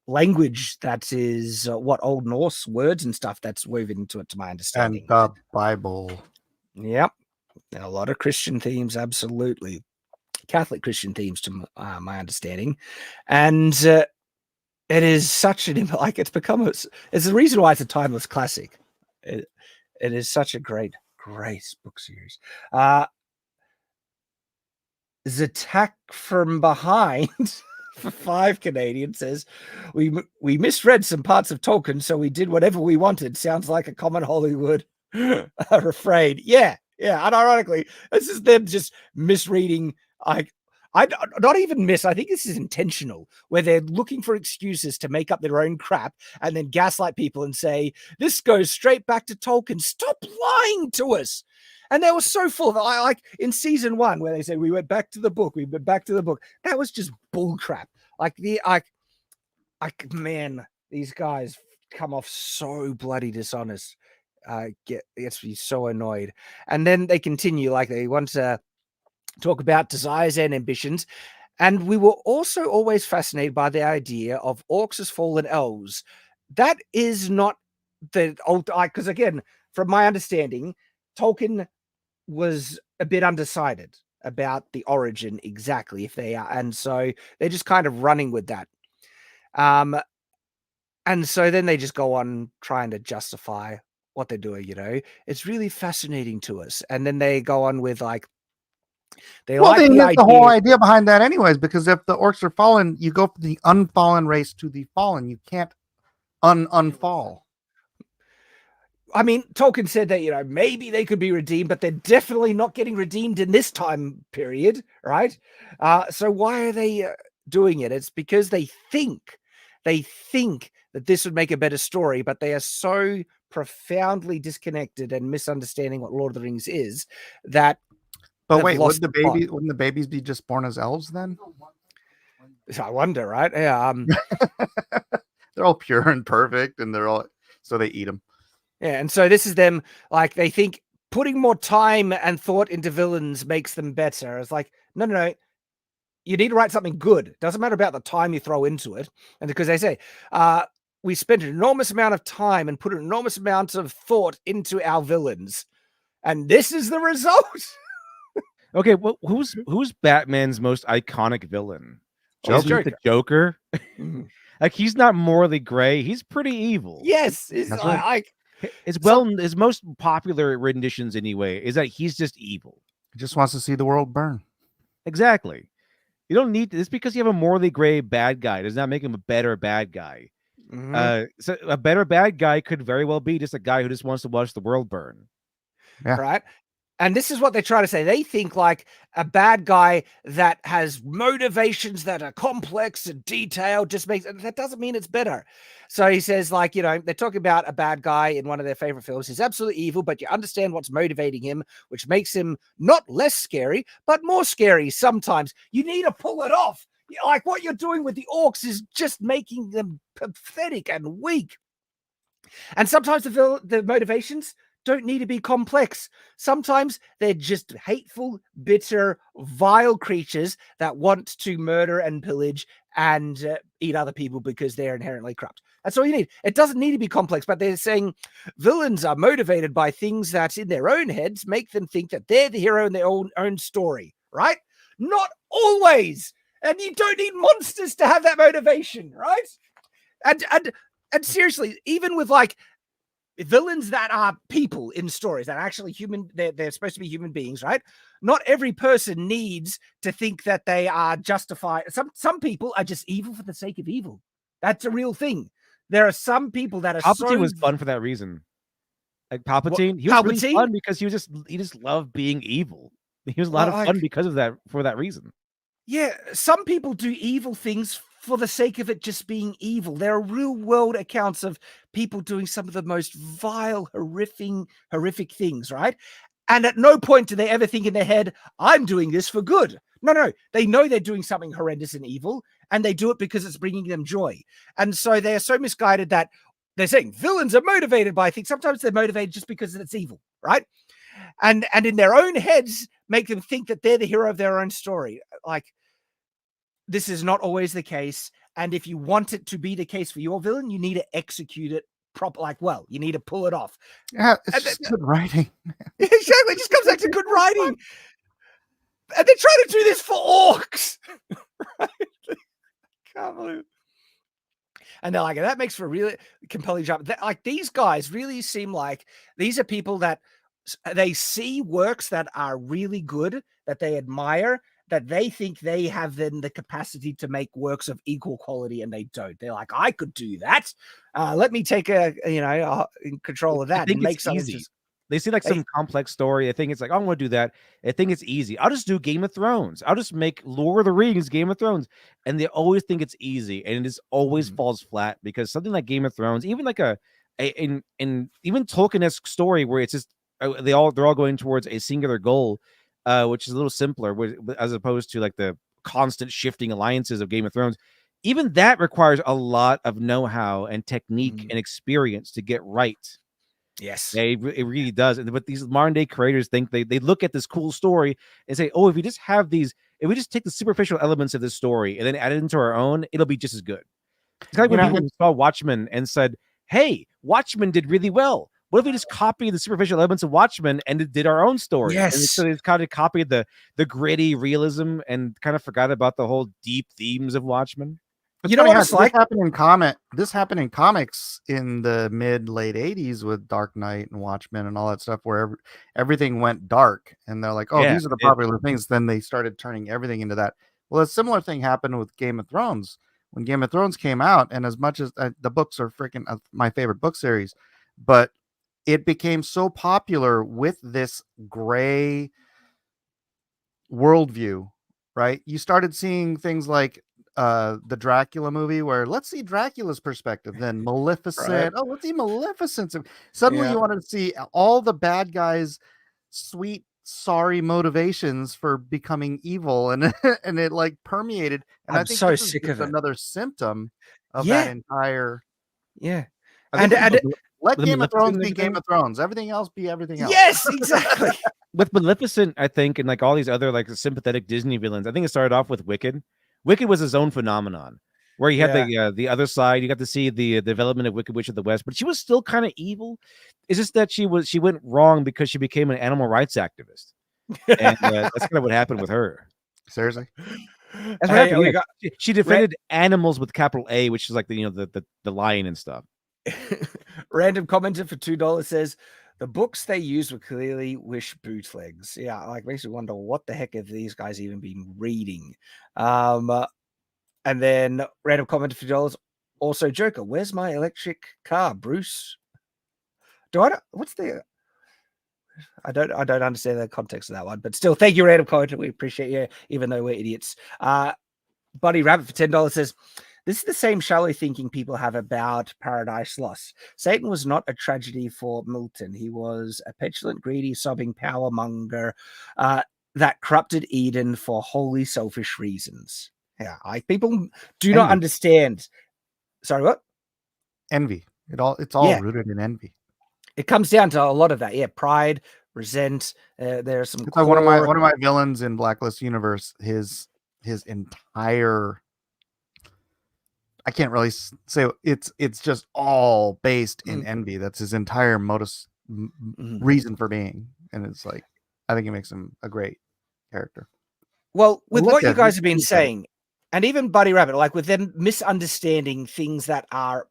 language that is Old Norse words and stuff that's woven into it, to my understanding. And the Bible. Yep. And a lot of Christian themes, absolutely. Catholic Christian themes, to my understanding. And it is such an it's the reason why it's a timeless classic. It is such a great book series. Zatak from Behind for 5 Canadian says, we misread some parts of Tolkien, so we did whatever we wanted. Sounds like a common Hollywood refrain. Yeah. Unironically, this is them just misreading. not even miss. I think this is intentional, where they're looking for excuses to make up their own crap and then gaslight people and say, this goes straight back to Tolkien. Stop lying to us. And they were so full of it. Like in season 1, where they say, we went back to the book. That was just bullcrap. Man, these guys come off so bloody dishonest. Gets me so annoyed. And then they continue, like they want to talk about desires and ambitions. And we were also always fascinated by the idea of orcs as fallen elves. That is not the old, because again, from my understanding, Tolkien was a bit undecided about the origin exactly, if they are. And so they're just kind of running with that. And so then they just go on trying to justify what they're doing, It's really fascinating to us. And then they go on with they the whole idea behind that anyways, because if the orcs are fallen, you go from the unfallen race to the fallen. You can't unfall. I mean, Tolkien said that, maybe they could be redeemed, but they're definitely not getting redeemed in this time period, right? So why are they doing it? It's because they think that this would make a better story, but they are so profoundly disconnected and misunderstanding what Lord of the Rings is that. But wait, wouldn't the babies be just born as elves then? I wonder, right? Yeah. They're all pure and perfect, and so they eat them. Yeah, and so this is them, they think putting more time and thought into villains makes them better. It's like, no. You need to write something good. It doesn't matter about the time you throw into it. And because they say, we spent an enormous amount of time and put an enormous amount of thought into our villains. And this is the result. Okay, well, who's Batman's most iconic villain? Joker. The Joker. Like, he's not morally gray. He's pretty evil. Yes, his most popular renditions anyway is that he's just evil. He just wants to see the world burn. Exactly. You don't need to, it's because you have a morally gray bad guy does not make him a better bad guy. So a better bad guy could very well be just a guy who just wants to watch the world burn. Yeah. Right. And this is what they try to say. They think like a bad guy that has motivations that are complex and detailed that doesn't mean it's better. So he says, they're talking about a bad guy in one of their favorite films. He's absolutely evil, but you understand what's motivating him, which makes him not less scary, but more scary sometimes. You need to pull it off. Like what you're doing with the orcs is just making them pathetic and weak. And sometimes the motivations don't need to be complex. Sometimes they're just hateful, bitter, vile creatures that want to murder and pillage and eat other people because they're inherently corrupt. That's all you need. It doesn't need to be complex, but they're saying villains are motivated by things that in their own heads make them think that they're the hero in their own story, right? Not always. And you don't need monsters to have that motivation, right? And seriously, even with villains that are people in stories that are actually human, they're supposed to be human beings, right? Not every person needs to think that they are justified. Some people are just evil for the sake of evil. That's a real thing. There are some people that are Palpatine was fun for that reason. Like Palpatine, he was really fun because he just loved being evil. He was a lot of fun because of that, for that reason. Yeah, some people do evil things for the sake of it just being evil. There are real world accounts of people doing some of the most vile, horrific things, right? And at no point do they ever think in their head, I'm doing this for good. No. They know they're doing something horrendous and evil, and they do it because it's bringing them joy. And so they're so misguided that they're saying villains are motivated by things. Sometimes they're motivated just because it's evil, right? And in their own heads, make them think that they're the hero of their own story. This is not always the case. And if you want it to be the case for your villain, you need to execute it proper. You need to pull it off. Yeah, it's just good writing. Exactly. It just comes back to good writing. And they're trying to do this for orcs. Right? Can't believe it. And they're like, that makes for a really compelling job. These guys really seem like these are people that they see works that are really good, that they admire, that they think they have then the capacity to make works of equal quality, and they don't. They're like, I could do that. Let me take control of that and make something easy. They see like some complex story. I think it's like, I want to do that. I think it's easy. I'll just do Game of Thrones. I'll just make Lord of the Rings Game of Thrones. And they always think it's easy, and it just always falls flat, because something like Game of Thrones, even like in even Tolkien-esque story where it's just they're all going towards a singular goal, which is a little simpler, as opposed to like the constant shifting alliances of Game of Thrones. Even that requires a lot of know-how and technique and experience to get right. Yes, it really does. But these modern day creators think they look at this cool story and say, oh, if we just take the superficial elements of this story and then add it into our own, it'll be just as good. It's like when people saw Watchmen and said, hey, Watchmen did really well. What if we just copied the superficial elements of Watchmen and did our own story? Yes. And so they kind of copied the gritty realism and kind of forgot about the whole deep themes of Watchmen. You know what it's like? This happened in comics in the mid-late 80s with Dark Knight and Watchmen and all that stuff, where everything went dark, and they're like, oh, these are the popular things. Then they started turning everything into that. Well, a similar thing happened with Game of Thrones. When Game of Thrones came out, and as much as the books are freaking my favorite book series, but it became so popular with this gray worldview, right? You started seeing things like the Dracula movie, where let's see Dracula's perspective, then Maleficent. Right. Oh, let's see Maleficent. Suddenly you wanted to see all the bad guys' sweet, sorry motivations for becoming evil, and and it like permeated. And I think so sick of it. Another symptom of that entire. Yeah. And let Game of Thrones be Game of Thrones. Everything else be everything else. Yes, exactly. With Maleficent, I think, and like all these other like sympathetic Disney villains, I think it started off with Wicked. Wicked was his own phenomenon, where you had the other side. You got to see the development of Wicked Witch of the West, but she was still kind of evil. It's just that she went wrong because she became an animal rights activist, and that's kind of what happened with her. Seriously, that's what happened. She defended animals with capital A, which is like the lion and stuff. Random commenter for $2 says, the books they used were clearly Wish bootlegs. Yeah, like makes me wonder what the heck have these guys even been reading. And then random commenter for $2. Also, Joker, where's my electric car, Bruce? I don't understand the context of that one, but still, thank you, random commenter. We appreciate you, even though we're idiots. Buddy Rabbit for $10 says, this is the same shallow thinking people have about Paradise Lost. Satan was not a tragedy for Milton. He was a petulant, greedy, sobbing power monger that corrupted Eden for wholly selfish reasons. Yeah, people do not understand. Sorry, what? Envy. It's all rooted in envy. It comes down to a lot of that. Yeah, pride, resent. There are some. It's like one of my villains in Blacklist Universe. His entire. I can't really say it's just all based in envy. That's his entire modus reason for being. And it's like, I think it makes him a great character. Well, with what you guys have been saying, and even Buddy Rabbit, like with them misunderstanding things that are,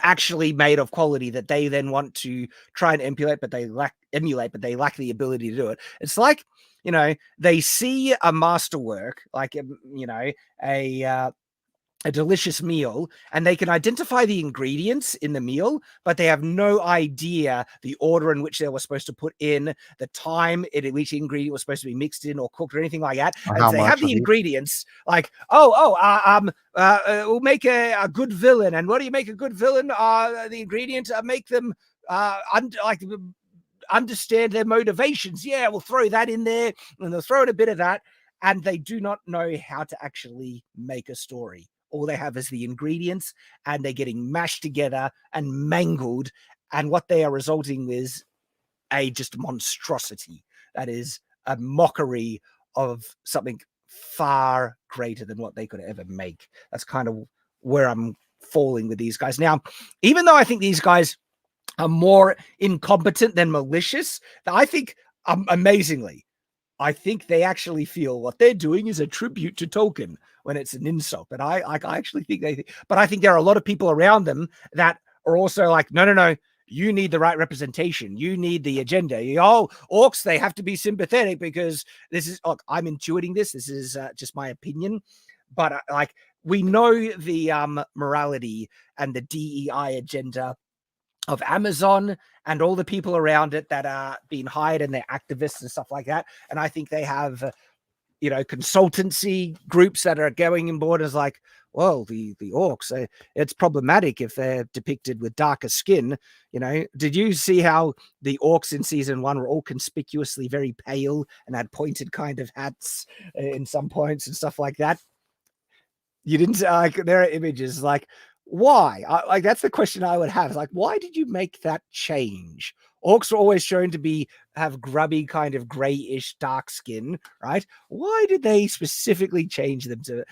actually made of quality that they then want to try and emulate, but they lack the ability to do it. It's like, they see a masterwork, like, a delicious meal, and they can identify the ingredients in the meal, but they have no idea the order in which they were supposed to put in, the time in which ingredient was supposed to be mixed in or cooked or anything like that. And they have the ingredients like, we'll make a good villain. And what do you make a good villain? The ingredients make them understand their motivations. Yeah, we'll throw that in there, and they'll throw in a bit of that, and they do not know how to actually make a story. All they have is the ingredients, and they're getting mashed together and mangled. And what they are resulting is a just monstrosity that is a mockery of something far greater than what they could ever make. That's kind of where I'm falling with these guys. Now, even though I think these guys are more incompetent than malicious, I think amazingly, I think they actually feel what they're doing is a tribute to Tolkien when it's an insult. But I actually think but I think there are a lot of people around them that are also like, no, you need the right representation. You need the agenda. Orcs, they have to be sympathetic because this is, I'm intuiting this. This is just my opinion. But we know the morality and the DEI agenda of Amazon and all the people around it that are being hired and they're activists and stuff like that. And I think they have, consultancy groups that are going on board as like, well, the orcs, it's problematic if they're depicted with darker skin. Did you see how the orcs in season 1 were all conspicuously very pale and had pointed kind of hats in some points and stuff like that? You didn't like, there are images like, why? That's the question I would have. It's like, why did you make that change? Orcs are always shown to have grubby kind of grayish dark skin, right? Why did they specifically change them to,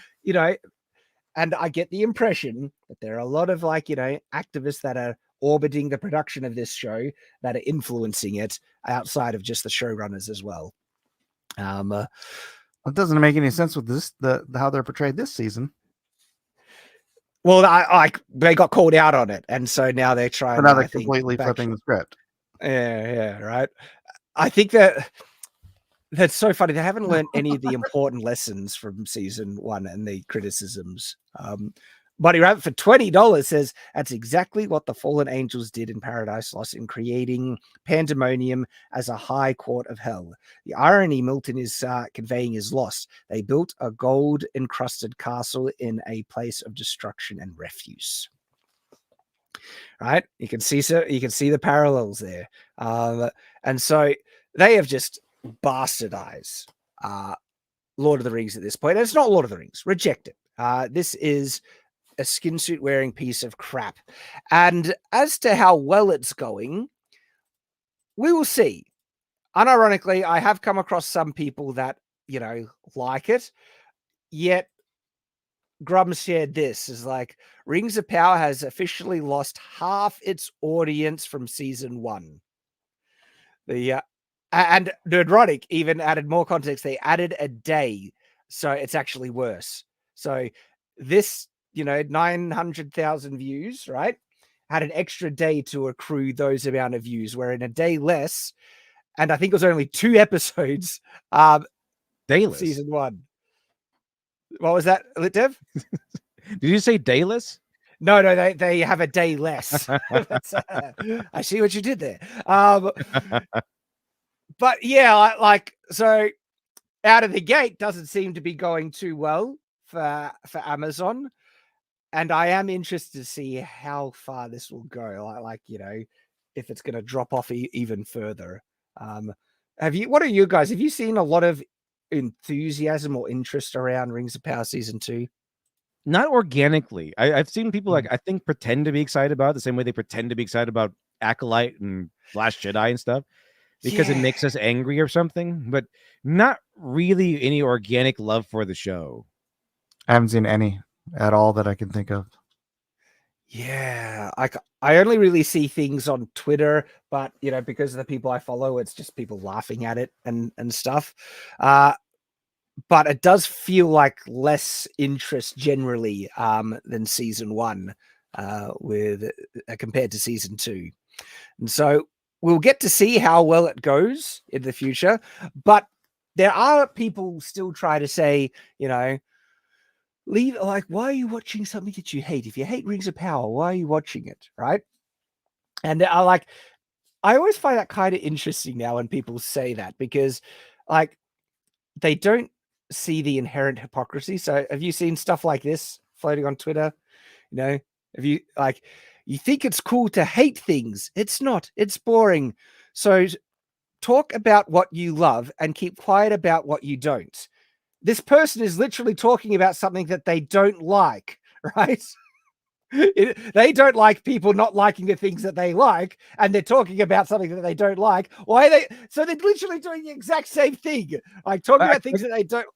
and I get the impression that there are a lot of activists that are orbiting the production of this show that are influencing it outside of just the showrunners as well. It doesn't make any sense with this, how they're portrayed this season. Well, they got called out on it, and so now they're trying. But now they're completely flipping the script. Yeah, right. I think that's so funny. They haven't learned any of the important lessons from season 1 and the criticisms. Buddy Rabbit for $20 says that's exactly what the fallen angels did in Paradise Lost in creating pandemonium as a high court of hell. The irony Milton is conveying is lost. They built a gold-encrusted castle in a place of destruction and refuse. Right? You can see the parallels there. And so they have just bastardized Lord of the Rings at this point. And it's not Lord of the Rings. Reject it. This is a skin suit wearing piece of crap. And as to how well it's going, we will see. Unironically, I have come across some people that, like it. Yet Grum shared this is like Rings of Power has officially lost half its audience from season 1. And Nerdrotic even added more context. They added a day, so it's actually worse. So this, 900,000 views, right, had an extra day to accrue those amount of views, where in a day less, and I think it was only 2 episodes, Dayless. Season 1. What was that, Dev? Did you say dayless? No, they have a day less. I see what you did there. But yeah, so out of the gate doesn't seem to be going too well for Amazon. And I am interested to see how far this will go. If it's going to drop off even further. What are you guys? Have you seen a lot of enthusiasm or interest around Rings of Power season 2? Not organically. I've seen people I think pretend to be excited about it, the same way they pretend to be excited about Acolyte and Last Jedi and stuff, because it makes us angry or something, but not really any organic love for the show. I haven't seen any at all that I can think of. Yeah, I only really see things on Twitter, but because of the people I follow, it's just people laughing at it and stuff. But it does feel like less interest generally than season 1 with compared to season 2. And so we'll get to see how well it goes in the future. But there are people still try to say, leave, why are you watching something that you hate? If you hate Rings of Power, why are you watching it? Right. And I always find that kind of interesting now when people say that, because they don't see the inherent hypocrisy. So have you seen stuff like this floating on Twitter? Have you you think it's cool to hate things? It's not. It's boring. So talk about what you love and keep quiet about what you don't. This person is literally talking about something that they don't like, right? They don't like people not liking the things that they like, and they're talking about something that they don't like. Why are they? So they're literally doing the exact same thing, talking about things that they don't.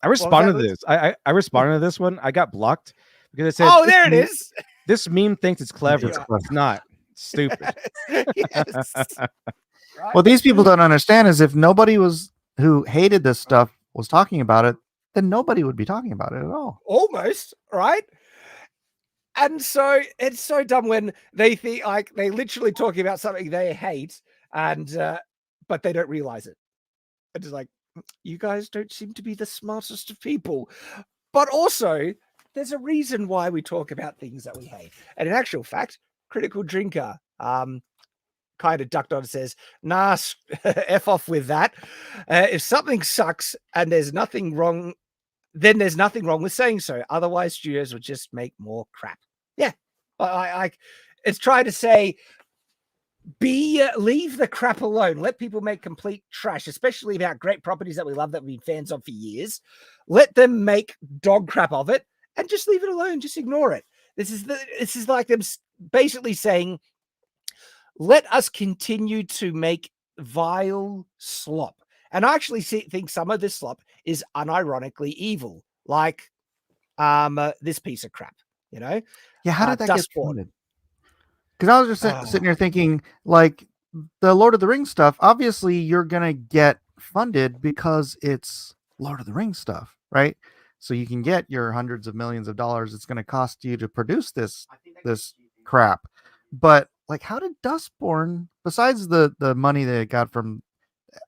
I responded to this. I responded to this one. I got blocked because it said, "Oh, there it is." This meme thinks it's clever. It's not. It's stupid. Yes. Right? What these people don't understand is if nobody who hated this stuff was talking about it, then nobody would be talking about it at all. Almost, right? And so it's so dumb when they think they literally talking about something they hate, and but they don't realize it. It's just you guys don't seem to be the smartest of people. But also, there's a reason why we talk about things that we hate. And in actual fact, Critical Drinker kind of ducked on and says, nah, F off with that. If something sucks and there's nothing wrong, then there's nothing wrong with saying so. Otherwise, studios would just make more crap. Yeah. It's trying to say, leave the crap alone. Let people make complete trash, especially about great properties that we love, that we've been fans of for years. Let them make dog crap of it and just leave it alone. Just ignore it. This is like them basically saying, let us continue to make vile slop. And I actually think some of this slop is unironically evil, like this piece of crap, you know? Yeah, how did that get Dustborne. funded? Because I was just sitting here thinking, like, the Lord of the Rings stuff, obviously you're going to get funded because it's Lord of the Rings stuff, right? So you can get your hundreds of millions of dollars it's going to cost you to produce this crap. But, like, how did Dustborne, besides the money that it got from,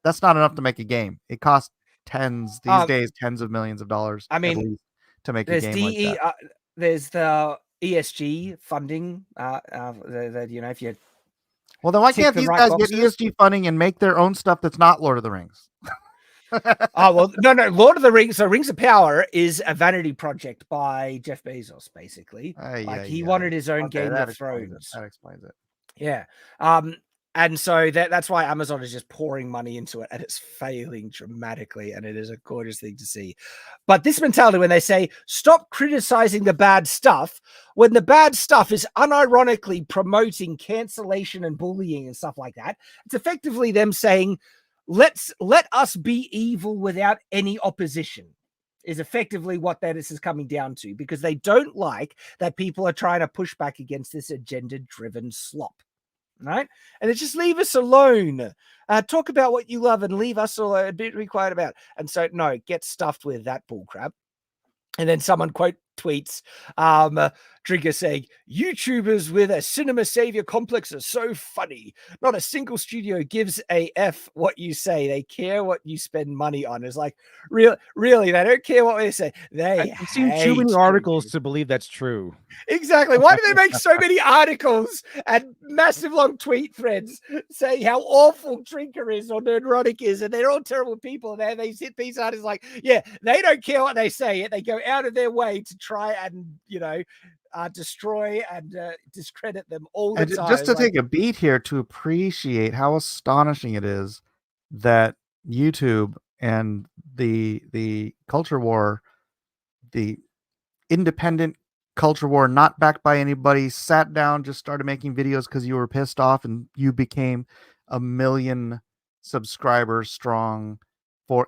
that's not enough to make a game. It costs tens of millions of dollars. I mean, at least, to make a game like that. There's the ESG funding. If you well, then why can't these guys get ESG funding and make their own stuff that's not Lord of the Rings? No, Lord of the Rings. So Rings of Power is a vanity project by Jeff Bezos, basically. He wanted his own Game of Thrones. That explains it. Yeah. And so that's why Amazon is just pouring money into it, and it's failing dramatically, and it is a gorgeous thing to see. But this mentality, when they say, stop criticizing the bad stuff, when the bad stuff is unironically promoting cancellation and bullying and stuff like that, it's effectively them saying, let us be evil without any opposition, is effectively what that is coming down to, because they don't like that people are trying to push back against this agenda-driven slop. Right? And it's just leave us alone. Talk about what you love and leave us alone. Be quiet about it. And so, no, get stuffed with that bullcrap. And then someone quote tweets, Drinker saying, YouTubers with a cinema savior complex are so funny. Not a single studio gives a F what you say. They care what you spend money on. It's like, really, they don't care what they say. I've seen too many articles to believe that's true. Exactly. Why do they make so many articles and massive long tweet threads saying how awful Drinker is or Nerdrotic is, and they're all terrible people, and they sit these artists like, yeah, they don't care what they say. They go out of their way to try and, destroy and discredit them all the time. Just to take a beat here to appreciate how astonishing it is that YouTube and the culture war, the independent culture war, not backed by anybody, sat down, just started making videos because you were pissed off, and you became 1 million subscribers strong.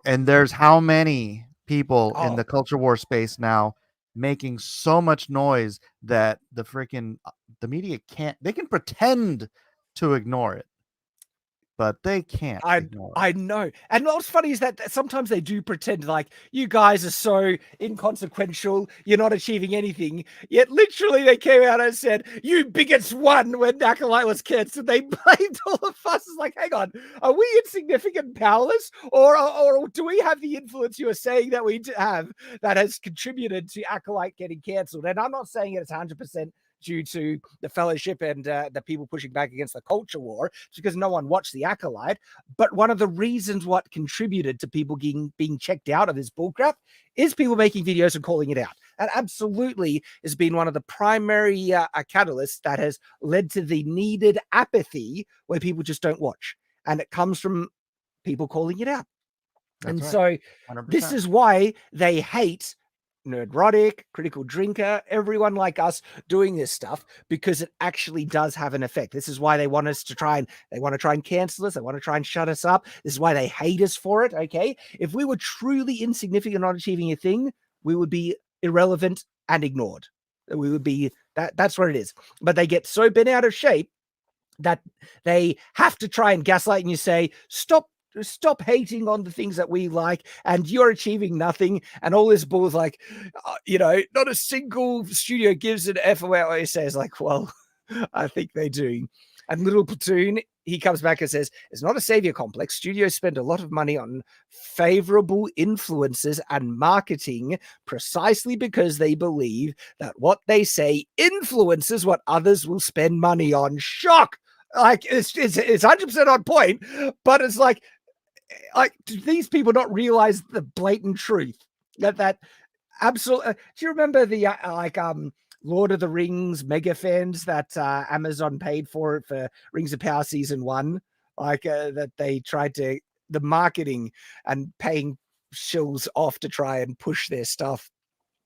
And there's how many people in the culture war space now making so much noise that the media can't. They can pretend to ignore it, but they can't. I know. And what's funny is that sometimes they do pretend like you guys are so inconsequential, you're not achieving anything. Yet literally they came out and said, you bigots won when Acolyte was cancelled. They blamed all of us. It's like, hang on, are we insignificant and powerless? Or do we have the influence you are saying that we have that has contributed to Acolyte getting cancelled? And I'm not saying it's 100% due to the Fellowship and the people pushing back against the culture war. It's because no one watched the Acolyte. But one of the reasons what contributed to people being checked out of this bullcrap is people making videos and calling it out. And absolutely has been one of the primary catalysts that has led to the needed apathy where people just don't watch. And it comes from people calling it out. That's and right. So 100%. This is why they hate Nerdrotic, Critical Drinker, everyone like us doing this stuff, because it actually does have an effect. This is why they want us to try and cancel us. They want to try and shut us up. This is why they hate us for it. Okay. If we were truly insignificant, not achieving a thing, we would be irrelevant and ignored. We would be that's what it is. But they get so bent out of shape that they have to try and gaslight and you say, stop hating on the things that we like, and you're achieving nothing, and all this bull is like, not a single studio gives an F about what he says. Like, well, I think they do. And Little Platoon, he comes back and says, it's not a savior complex. Studios spend a lot of money on favorable influences and marketing precisely because they believe that what they say influences what others will spend money on. Shock! Like it's 100% on point, but it's like do these people not realize the blatant truth that absolutely? Do you remember the Lord of the Rings mega fans that Amazon paid for it for Rings of Power season 1? That they tried to the marketing and paying shills off to try and push their stuff.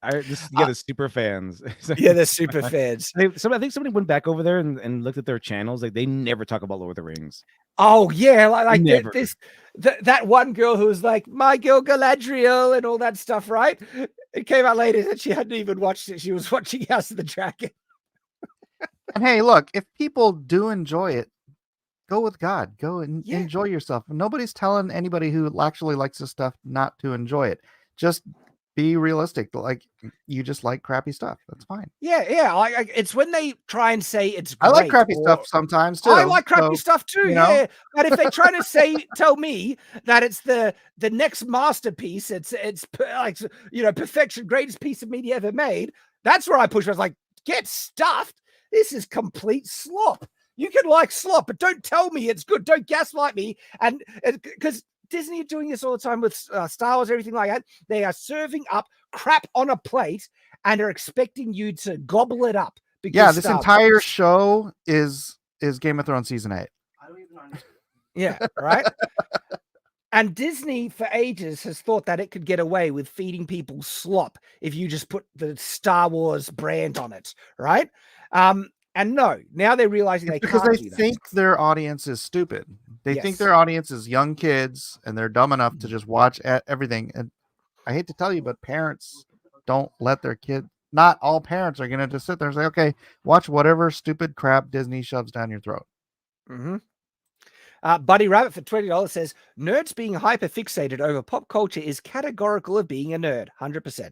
The super fans. Yeah, they're super fans. I think somebody went back over there and looked at their channels. Like they never talk about Lord of the Rings. Oh yeah, like Never. that one girl who was like my girl Galadriel and all that stuff, right? It came out later that she hadn't even watched it. She was watching House of the Dragon. And hey, look, if people do enjoy it, go with God. Go and enjoy yourself. Nobody's telling anybody who actually likes this stuff not to enjoy it. Just be realistic. Like you just like crappy stuff. That's fine. Yeah. Like it's when they try and say it's great. I like crappy stuff sometimes too. I like crappy stuff too. Yeah. But if they try to tell me that it's the next masterpiece, it's like, perfection, greatest piece of media ever made. That's where I push. I was like, get stuffed. This is complete slop. You can like slop, but don't tell me it's good. Don't gaslight me. And because Disney are doing this all the time with Star Wars, everything like that. They are serving up crap on a plate and are expecting you to gobble it up. Yeah, this entire show is Game of Thrones season 8. I don't even understand. Yeah, right. And Disney for ages has thought that it could get away with feeding people slop if you just put the Star Wars brand on it, right? And no, now they're realizing because they think their audience is stupid. They think their audience is young kids and they're dumb enough to just watch everything. And I hate to tell you, but parents don't let their kid. Not all parents are going to just sit there and say, okay, watch whatever stupid crap Disney shoves down your throat. Mm-hmm. Buddy Rabbit for $20 says, nerds being hyper fixated over pop culture is categorical of being a nerd, 100%.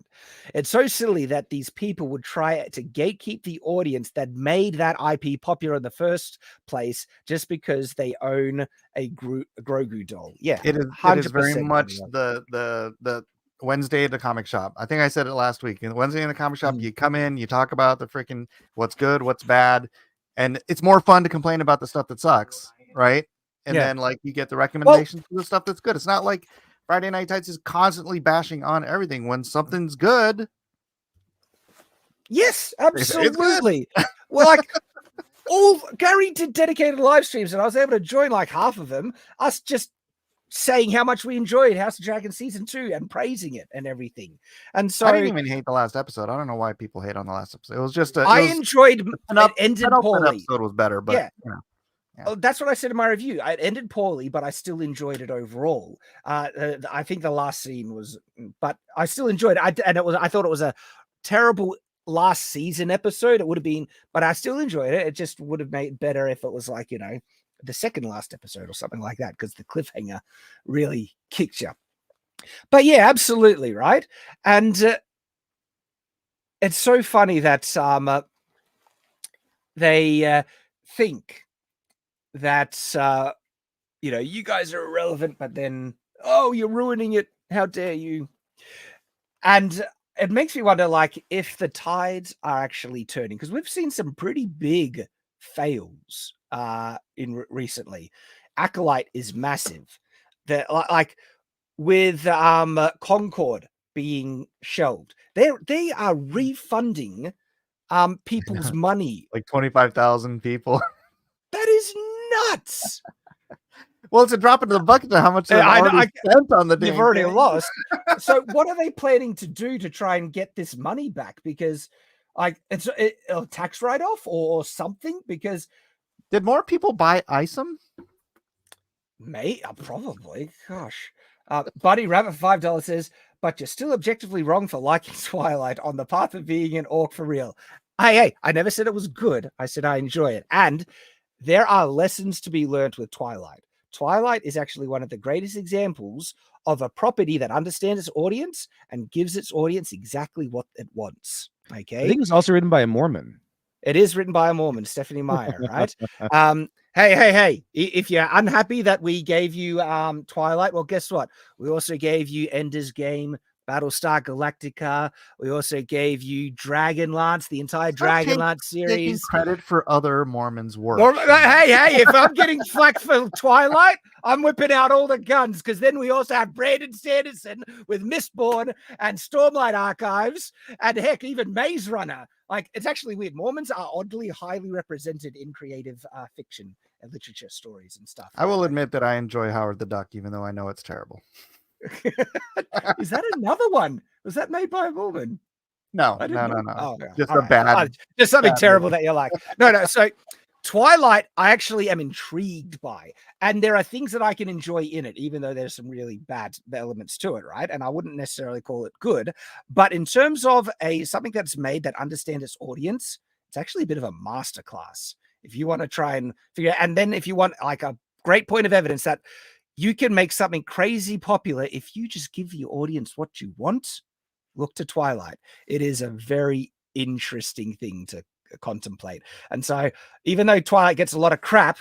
It's so silly that these people would try to gatekeep the audience that made that IP popular in the first place just because they own a Grogu doll. Yeah, it is very much the Wednesday at the comic shop. I think I said it last week. In Wednesday in the comic shop, you come in, you talk about the freaking what's good, what's bad, and it's more fun to complain about the stuff that sucks, right? And then like you get the recommendations for the stuff that's good. It's not like Friday Night Tights is constantly bashing on everything when something's good. Yes, absolutely. Well, like Gary did dedicated live streams and I was able to join like half of them. Us just saying how much we enjoyed House of Dragon season 2 and praising it and everything. And so I didn't even hate the last episode. I don't know why people hate on the last episode. It was just I enjoyed it ended poorly. Episode was better, but yeah. That's what I said in my review. It ended poorly, but I still enjoyed it overall. I think the last scene was, but I still enjoyed it. I thought it was a terrible last season episode. It would have been, but I still enjoyed it. It just would have made it better if it was like, the second last episode or something like that, because the cliffhanger really kicked you. But yeah, absolutely. Right. And it's so funny that they think that you guys are irrelevant, but then you're ruining it, how dare you. And it makes me wonder, like, if the tides are actually turning, because we've seen some pretty big fails recently. Acolyte is massive. Like with Concord being shelved, they are refunding people's money, like 25,000 people. That is nuts. Well, it's a drop into the bucket to how much they've already spent on the damn They've already thing. lost. So what are they planning to do to try and get this money back? Because like it's a tax write-off or something? Because did more people buy ISOM? Probably. Gosh. Buddy Rabbit for $5 says, but you're still objectively wrong for liking Twilight on the path of being an orc for real. Hey, I never said it was good. I said I enjoy it. And there are lessons to be learned with Twilight. Twilight is actually one of the greatest examples of a property that understands its audience and gives its audience exactly what it wants. Okay. I think it's also written by a Mormon. It is written by a Mormon, Stephanie Meyer, right? Hey. If you're unhappy that we gave you Twilight, well, guess what? We also gave you Ender's Game, Battlestar Galactica. We also gave you Dragonlance, the entire Stop Dragonlance taking series. credit for other Mormons' work. Hey, if I'm getting flack for Twilight, I'm whipping out all the guns, because then we also have Brandon Sanderson with Mistborn and Stormlight Archives, and heck, even Maze Runner. Like, it's actually weird. Mormons are oddly highly represented in creative fiction and literature stories and stuff. I will admit that I enjoy Howard the Duck, even though I know it's terrible. Is that another one? Was that made by a Mormon? No. Oh, Just all a bad. just something bad terrible movie. that you like. No. So Twilight, I actually am intrigued by, and there are things that I can enjoy in it, even though there's some really bad elements to it, right? And I wouldn't necessarily call it good, but in terms of something that's made that understands its audience, it's actually a bit of a masterclass. If you want to try and figure, and then if you want like a great point of evidence that you can make something crazy popular if you just give your audience what you want, look to Twilight. It is a very interesting thing to contemplate. And so even though Twilight gets a lot of crap,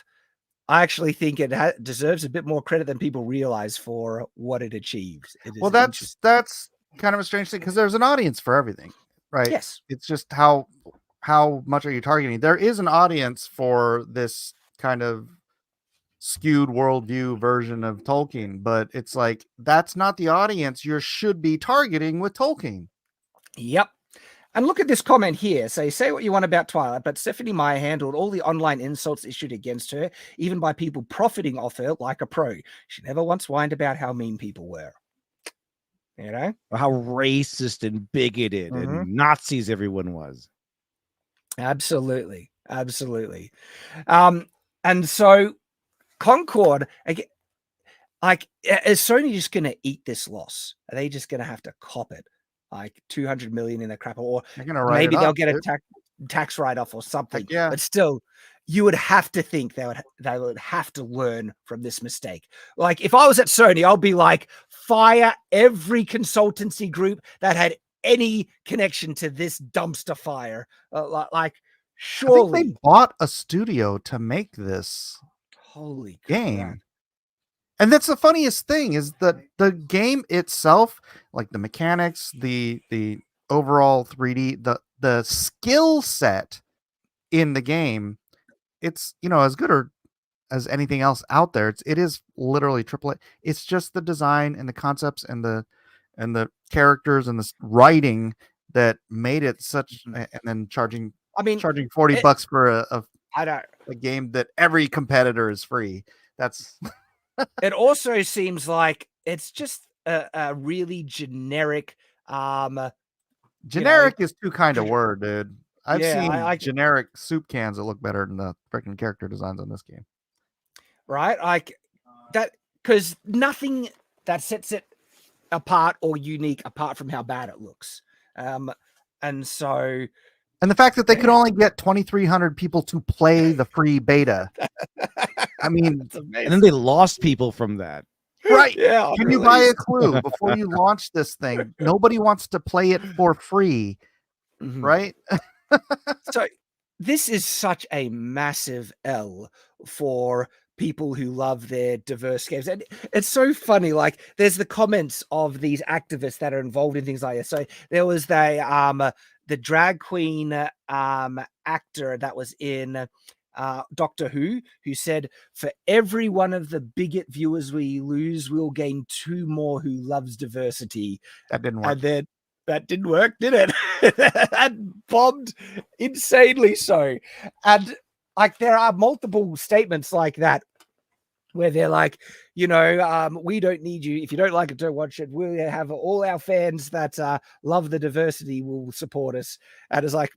I actually think it deserves a bit more credit than people realize for what it achieved. Well, that's kind of a strange thing, because there's an audience for everything, right? Yes. It's just how much are you targeting? There is an audience for this kind of skewed worldview version of Tolkien, but it's like, that's not the audience you should be targeting with Tolkien. Yep. And look at this comment here. Say what you want about Twilight, but Stephanie Meyer handled all the online insults issued against her, even by people profiting off her like a pro. She never once whined about how mean people were. You know? Or how racist and bigoted and Nazis everyone was. Absolutely. And so Concord, again, like, is Sony just going to eat this loss? Are they just going to have to cop it? Like 200 million in the crap, or maybe they'll get a tax write-off or something. Yeah. But still, you would have to think they would have to learn from this mistake. Like, if I was at Sony, I'll be like, fire every consultancy group that had any connection to this dumpster fire. Like, surely I think they bought a studio to make this game. crap. And that's the funniest thing, is that the game itself, like the mechanics, the overall 3D, the skill set in the game, it's, as good or as anything else out there. It is literally AAA. It's just the design and the concepts and the characters and the writing that made it such. And then charging $40 for a game that every competitor is free. That's. It also seems like it's just a really generic. Generic is too kind of word, dude. I've seen generic soup cans that look better than the freaking character designs on this game. Right, like that, because nothing that sets it apart or unique apart from how bad it looks. And the fact that they could only get 2,300 people to play the free beta. I mean, and then they lost people from that. Right. Yeah. Can you buy a clue before you launch this thing? Nobody wants to play it for free. Right. So this is such a massive L for people who love their diverse games. And it's so funny. Like, there's the comments of these activists that are involved in things like this. So there was the drag queen actor that was in Doctor Who said, for every one of the bigot viewers we lose, we'll gain 2 more who loves diversity. That didn't work. And then that didn't work, did it? That bombed insanely so. And like, there are multiple statements like that where they're like, we don't need you. If you don't like it, don't watch it. We'll have all our fans that love the diversity will support us. And it's like,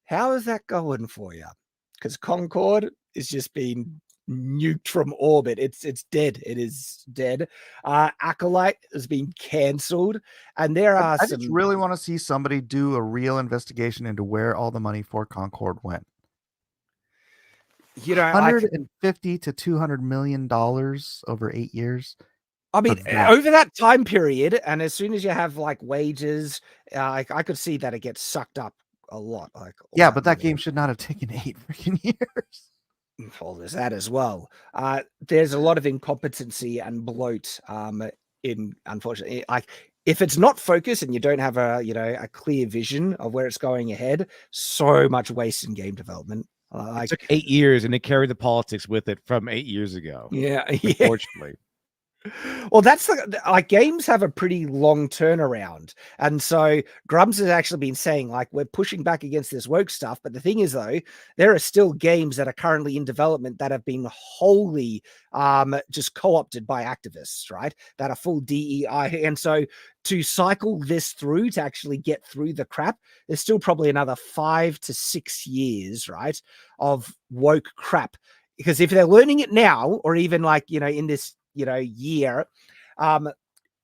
how is that going for you? Because Concord is just being nuked from orbit. It's dead. It is dead. Acolyte has been cancelled, and there are. I just really want to see somebody do a real investigation into where all the money for Concord went. $150 to $200 million over 8 years. I mean, over that time period, and as soon as you have like wages, I could see that it gets sucked up a lot. Like, yeah, but that game should not have taken 8 freaking years. Well, there's that as well. There's a lot of incompetency and bloat in, unfortunately, like if it's not focused and you don't have a clear vision of where it's going ahead, so much waste in game development. It took 8 years, and it carried the politics with it from 8 years ago. Yeah, unfortunately. Well, that's like games have a pretty long turnaround. And so Grums has actually been saying, like, we're pushing back against this woke stuff. But the thing is, though, there are still games that are currently in development that have been wholly just co-opted by activists, right? That are full DEI. And so to cycle this through, to actually get through the crap, there's still probably another 5 to 6 years, right, of woke crap. Because if they're learning it now, or even like, in this year,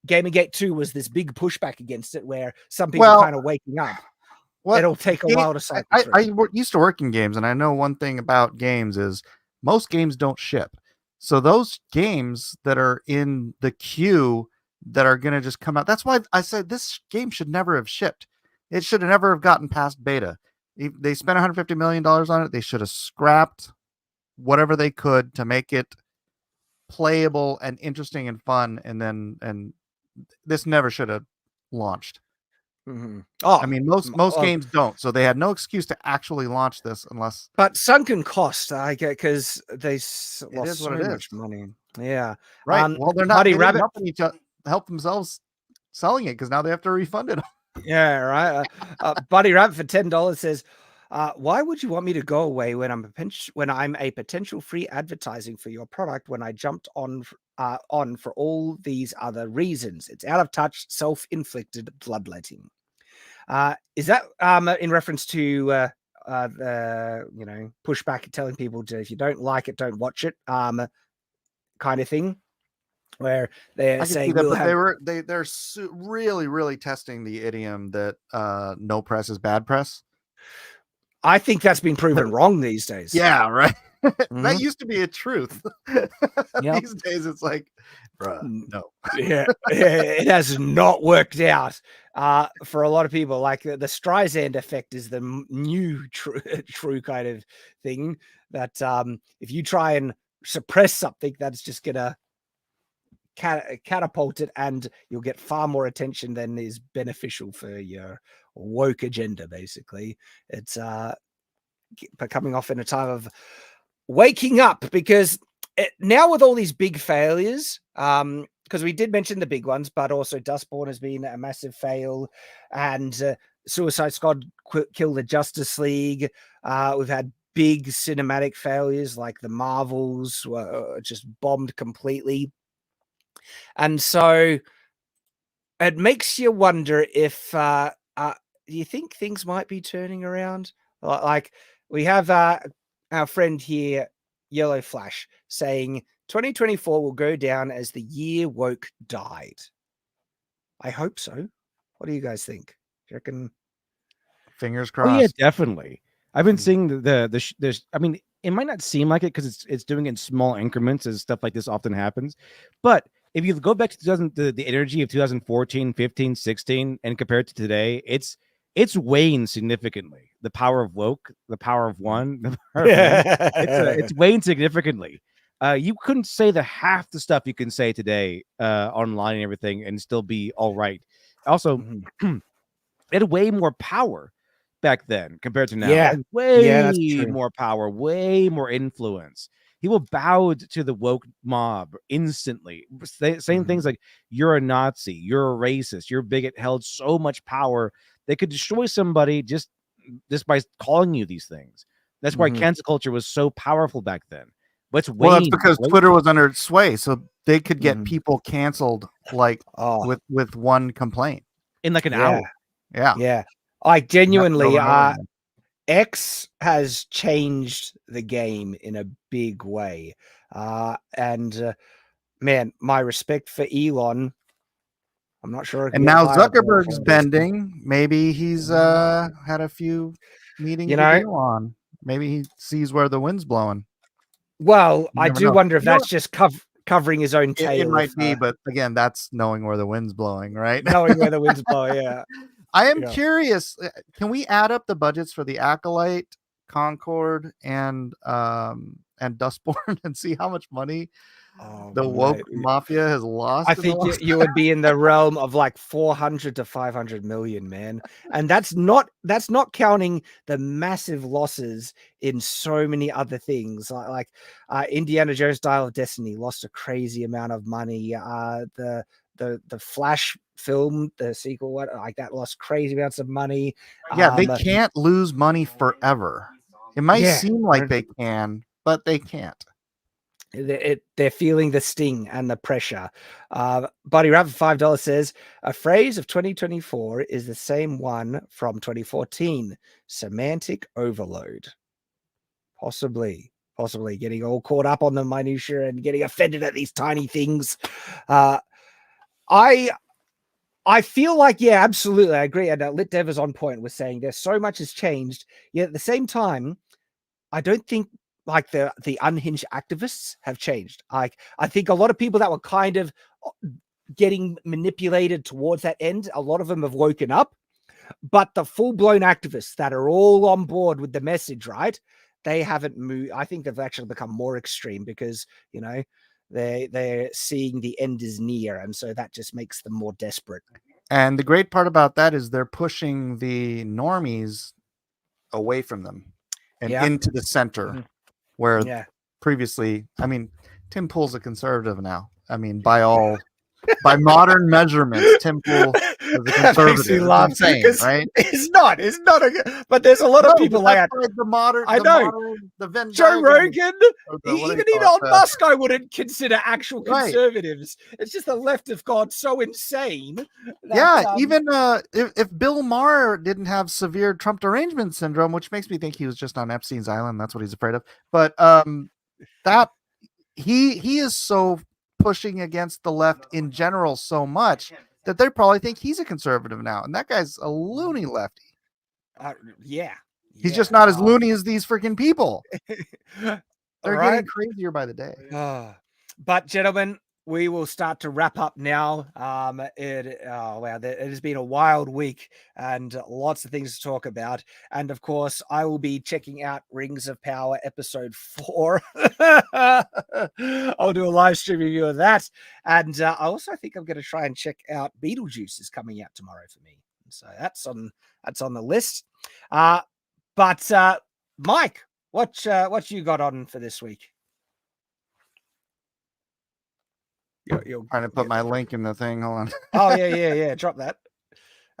Gamergate 2 was this big pushback against it, where some people kind of waking up. It'll take a while to cycle through. I used to work in games, and I know one thing about games is most games don't ship. So those games that are in the queue that are going to just come out, that's why I said this game should never have shipped. It should have never have gotten past beta. They spent $150 million on it. They should have scrapped whatever they could to make it playable and interesting and fun, and this never should have launched. Mm-hmm. I mean, most games don't, so they had no excuse to actually launch this unless. But sunken cost, I get, because they lost so much money. Yeah, right. Well, they're not. Buddy Rabbit help themselves selling it because now they have to refund it. Yeah, right. Buddy Rabbit for $10 says, why would you want me to go away when I'm a potential free advertising for your product when I jumped on for all these other reasons? It's out of touch, self-inflicted bloodletting. Is that in reference to the pushback, telling people to, if you don't like it, don't watch it, kind of thing, where they're saying they're really, really testing the idiom that no press is bad press. I think that's been proven wrong these days. Yeah, right. Mm-hmm. That used to be a truth. Yep. These days it's like, bruh, no. Yeah, it has not worked out for a lot of people. Like the Streisand effect is the new true kind of thing that if you try and suppress something, that's just gonna catapult it, and you'll get far more attention than is beneficial for your woke agenda. Basically, it's coming off in a time of waking up, because now with all these big failures, because we did mention the big ones, but also Dustborne has been a massive fail, and Suicide Squad killed the Justice League. We've had big cinematic failures like the Marvels were just bombed completely. And so it makes you wonder if do you think things might be turning around? Like we have our friend here, Yellow Flash, saying 2024 will go down as the year woke died. I hope so. What do you guys think? Do you reckon? Fingers crossed. Oh yeah, definitely. I've been seeing the I mean, it might not seem like it because it's doing it in small increments as stuff like this often happens, but if you go back to the energy of 2014, 15, 16, and compare it to today, it's waned significantly. The power of woke, the power of one, the power of it's waned significantly. You couldn't say the half the stuff you can say today online and everything and still be all right. Also, it had way more power back then compared to now. Yeah, way more power, way more influence. People bowed to the woke mob instantly, saying things like, you're a Nazi, you're a racist, you're a bigot, held so much power they could destroy somebody just by calling you these things. That's why cancel culture was so powerful back then. But that's because Twitter was under its sway, so they could get people canceled like with one complaint in like an hour. Yeah. I genuinely X has changed the game in a big way. And man, my respect for Elon. I'm not sure. And now Zuckerberg's bending. Maybe he's had a few meetings with Elon. Maybe he sees where the wind's blowing. Well, I do wonder if that's just covering his own tail. It might be, but again, that's knowing where the wind's blowing, right? Knowing where the wind's blowing, yeah. I am curious. Can we add up the budgets for the Acolyte, Concord, and Dustborne and see how much money Oh, The woke mate. mafia has lost. I in the think last- you would be in the realm of like 400 to 500 million, man. And that's not counting the massive losses in so many other things. Like Indiana Jones Dial of Destiny lost a crazy amount of money. The Flash film, the sequel, like that lost crazy amounts of money. Yeah, they can't lose money forever. It might Yeah. seem like they can, but they can't. They're feeling the sting and the pressure. Buddy Rav $5 says a phrase of 2024 is the same one from 2014. Semantic overload. Possibly getting all caught up on the minutia and getting offended at these tiny things. I feel like, yeah, absolutely, I agree. And Lit Dev is on point with saying there's so much has changed. Yet at the same time, I don't think like the unhinged activists have changed. Like I think a lot of people that were kind of getting manipulated towards that end, a lot of them have woken up, but the full-blown activists that are all on board with the message, right? They haven't moved. I think they've actually become more extreme because, you know, they're seeing the end is near, and so that just makes them more desperate. And the great part about that is they're pushing the normies away from them and into the center, where previously, I mean, Tim Pool's a conservative now. I mean, by modern measurements, Tim Pool is a conservative. I'm saying, right? It's not but there's a lot of people like the modern. I know. The Venn Joe diagram, Rogan, even Elon Musk, I wouldn't consider actual conservatives. It's just the left have gone so insane. That, even if Bill Maher didn't have severe Trump derangement syndrome, which makes me think he was just on Epstein's island. That's what he's afraid of. But that he is so pushing against the left in general so much that they probably think he's a conservative now, and that guy's a loony lefty. He's just not as loony as these freaking people. They're getting crazier by the day. But gentlemen, we will start to wrap up now. It has been a wild week and lots of things to talk about. And of course, I will be checking out Rings of Power episode 4. I'll do a live stream review of that. And I also think I'm going to try and check out Beetlejuice is coming out tomorrow for me. So that's on the list. But Mike, what you got on for this week? You're trying to put my link in the thing. Hold on. Oh yeah. Drop that.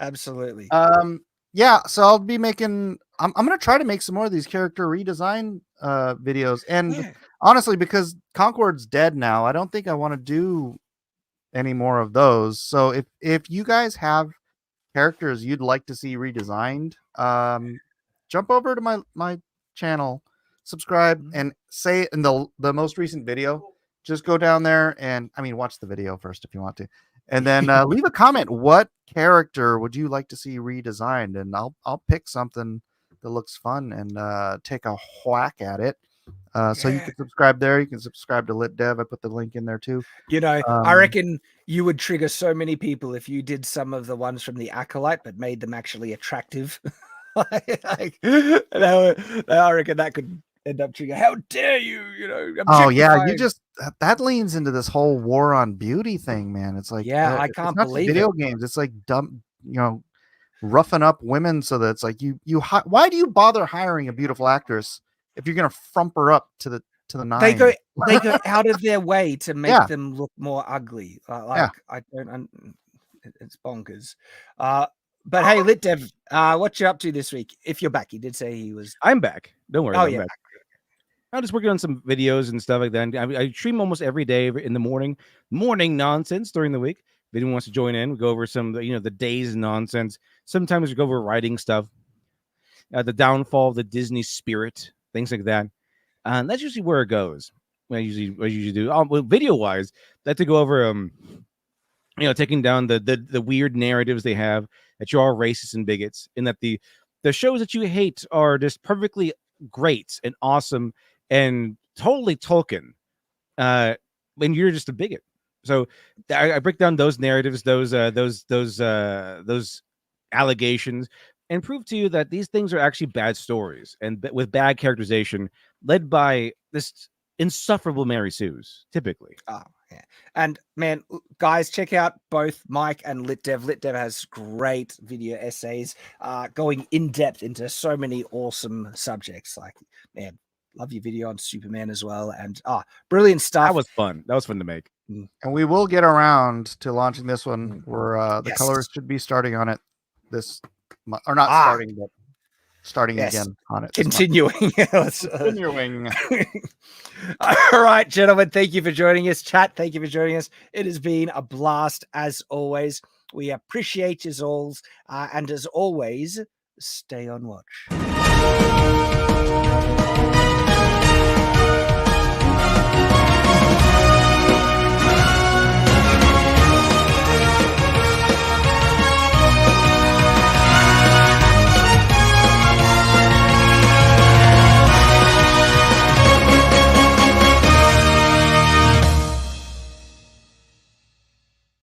Absolutely. So I'll be making. I'm gonna try to make some more of these character redesign videos. And honestly, because Concord's dead now, I don't think I want to do any more of those. So if you guys have characters you'd like to see redesigned, jump over to my channel, subscribe, and say in the most recent video. Just go down there and watch the video first if you want to, and then leave a comment. What character would you like to see redesigned? And I'll pick something that looks fun and take a whack at it. So you can subscribe there. You can subscribe to Lit Dev. I put the link in there too. I reckon you would trigger so many people if you did some of the ones from the Acolyte, but made them actually attractive. I reckon that could end up triggering. How dare you? That leans into this whole war on beauty thing, man. It's like, I can't believe video games. It's like dumb, roughing up women so that it's like why do you bother hiring a beautiful actress if you're gonna frump her up to the nine? They go out of their way to make them look more ugly. I don't. It's bonkers. But hey, Lit Dev, what you up to this week? If you're back, he did say he was. I'm back. Don't worry. I'm back. I'm just working on some videos and stuff like that. I stream almost every day in the morning nonsense during the week. If anyone wants to join in, we go over some, the day's nonsense. Sometimes we go over writing stuff, the downfall of the Disney spirit, things like that. And that's usually where it goes. I usually do. Video wise, I like to go over, taking down the weird narratives they have that you're all racist and bigots, and that the shows that you hate are just perfectly great and awesome and totally Tolkien, and you're just a bigot. So I break down those narratives, those allegations, and prove to you that these things are actually bad stories and with bad characterization, led by this insufferable Mary Sue's, typically. Oh, yeah. And man, guys, check out both Mike and LitDev. LitDev has great video essays going in depth into so many awesome subjects. Like, man, love your video on Superman as well. And brilliant stuff. That was fun. That was fun to make. And we will get around to launching this one where the Yes. colors should be starting on it this month. Or not starting, but starting again on it. Continuing. Continuing. All right, gentlemen, thank you for joining us. Chat, thank you for joining us. It has been a blast as always. We appreciate you all. And as always, stay on watch.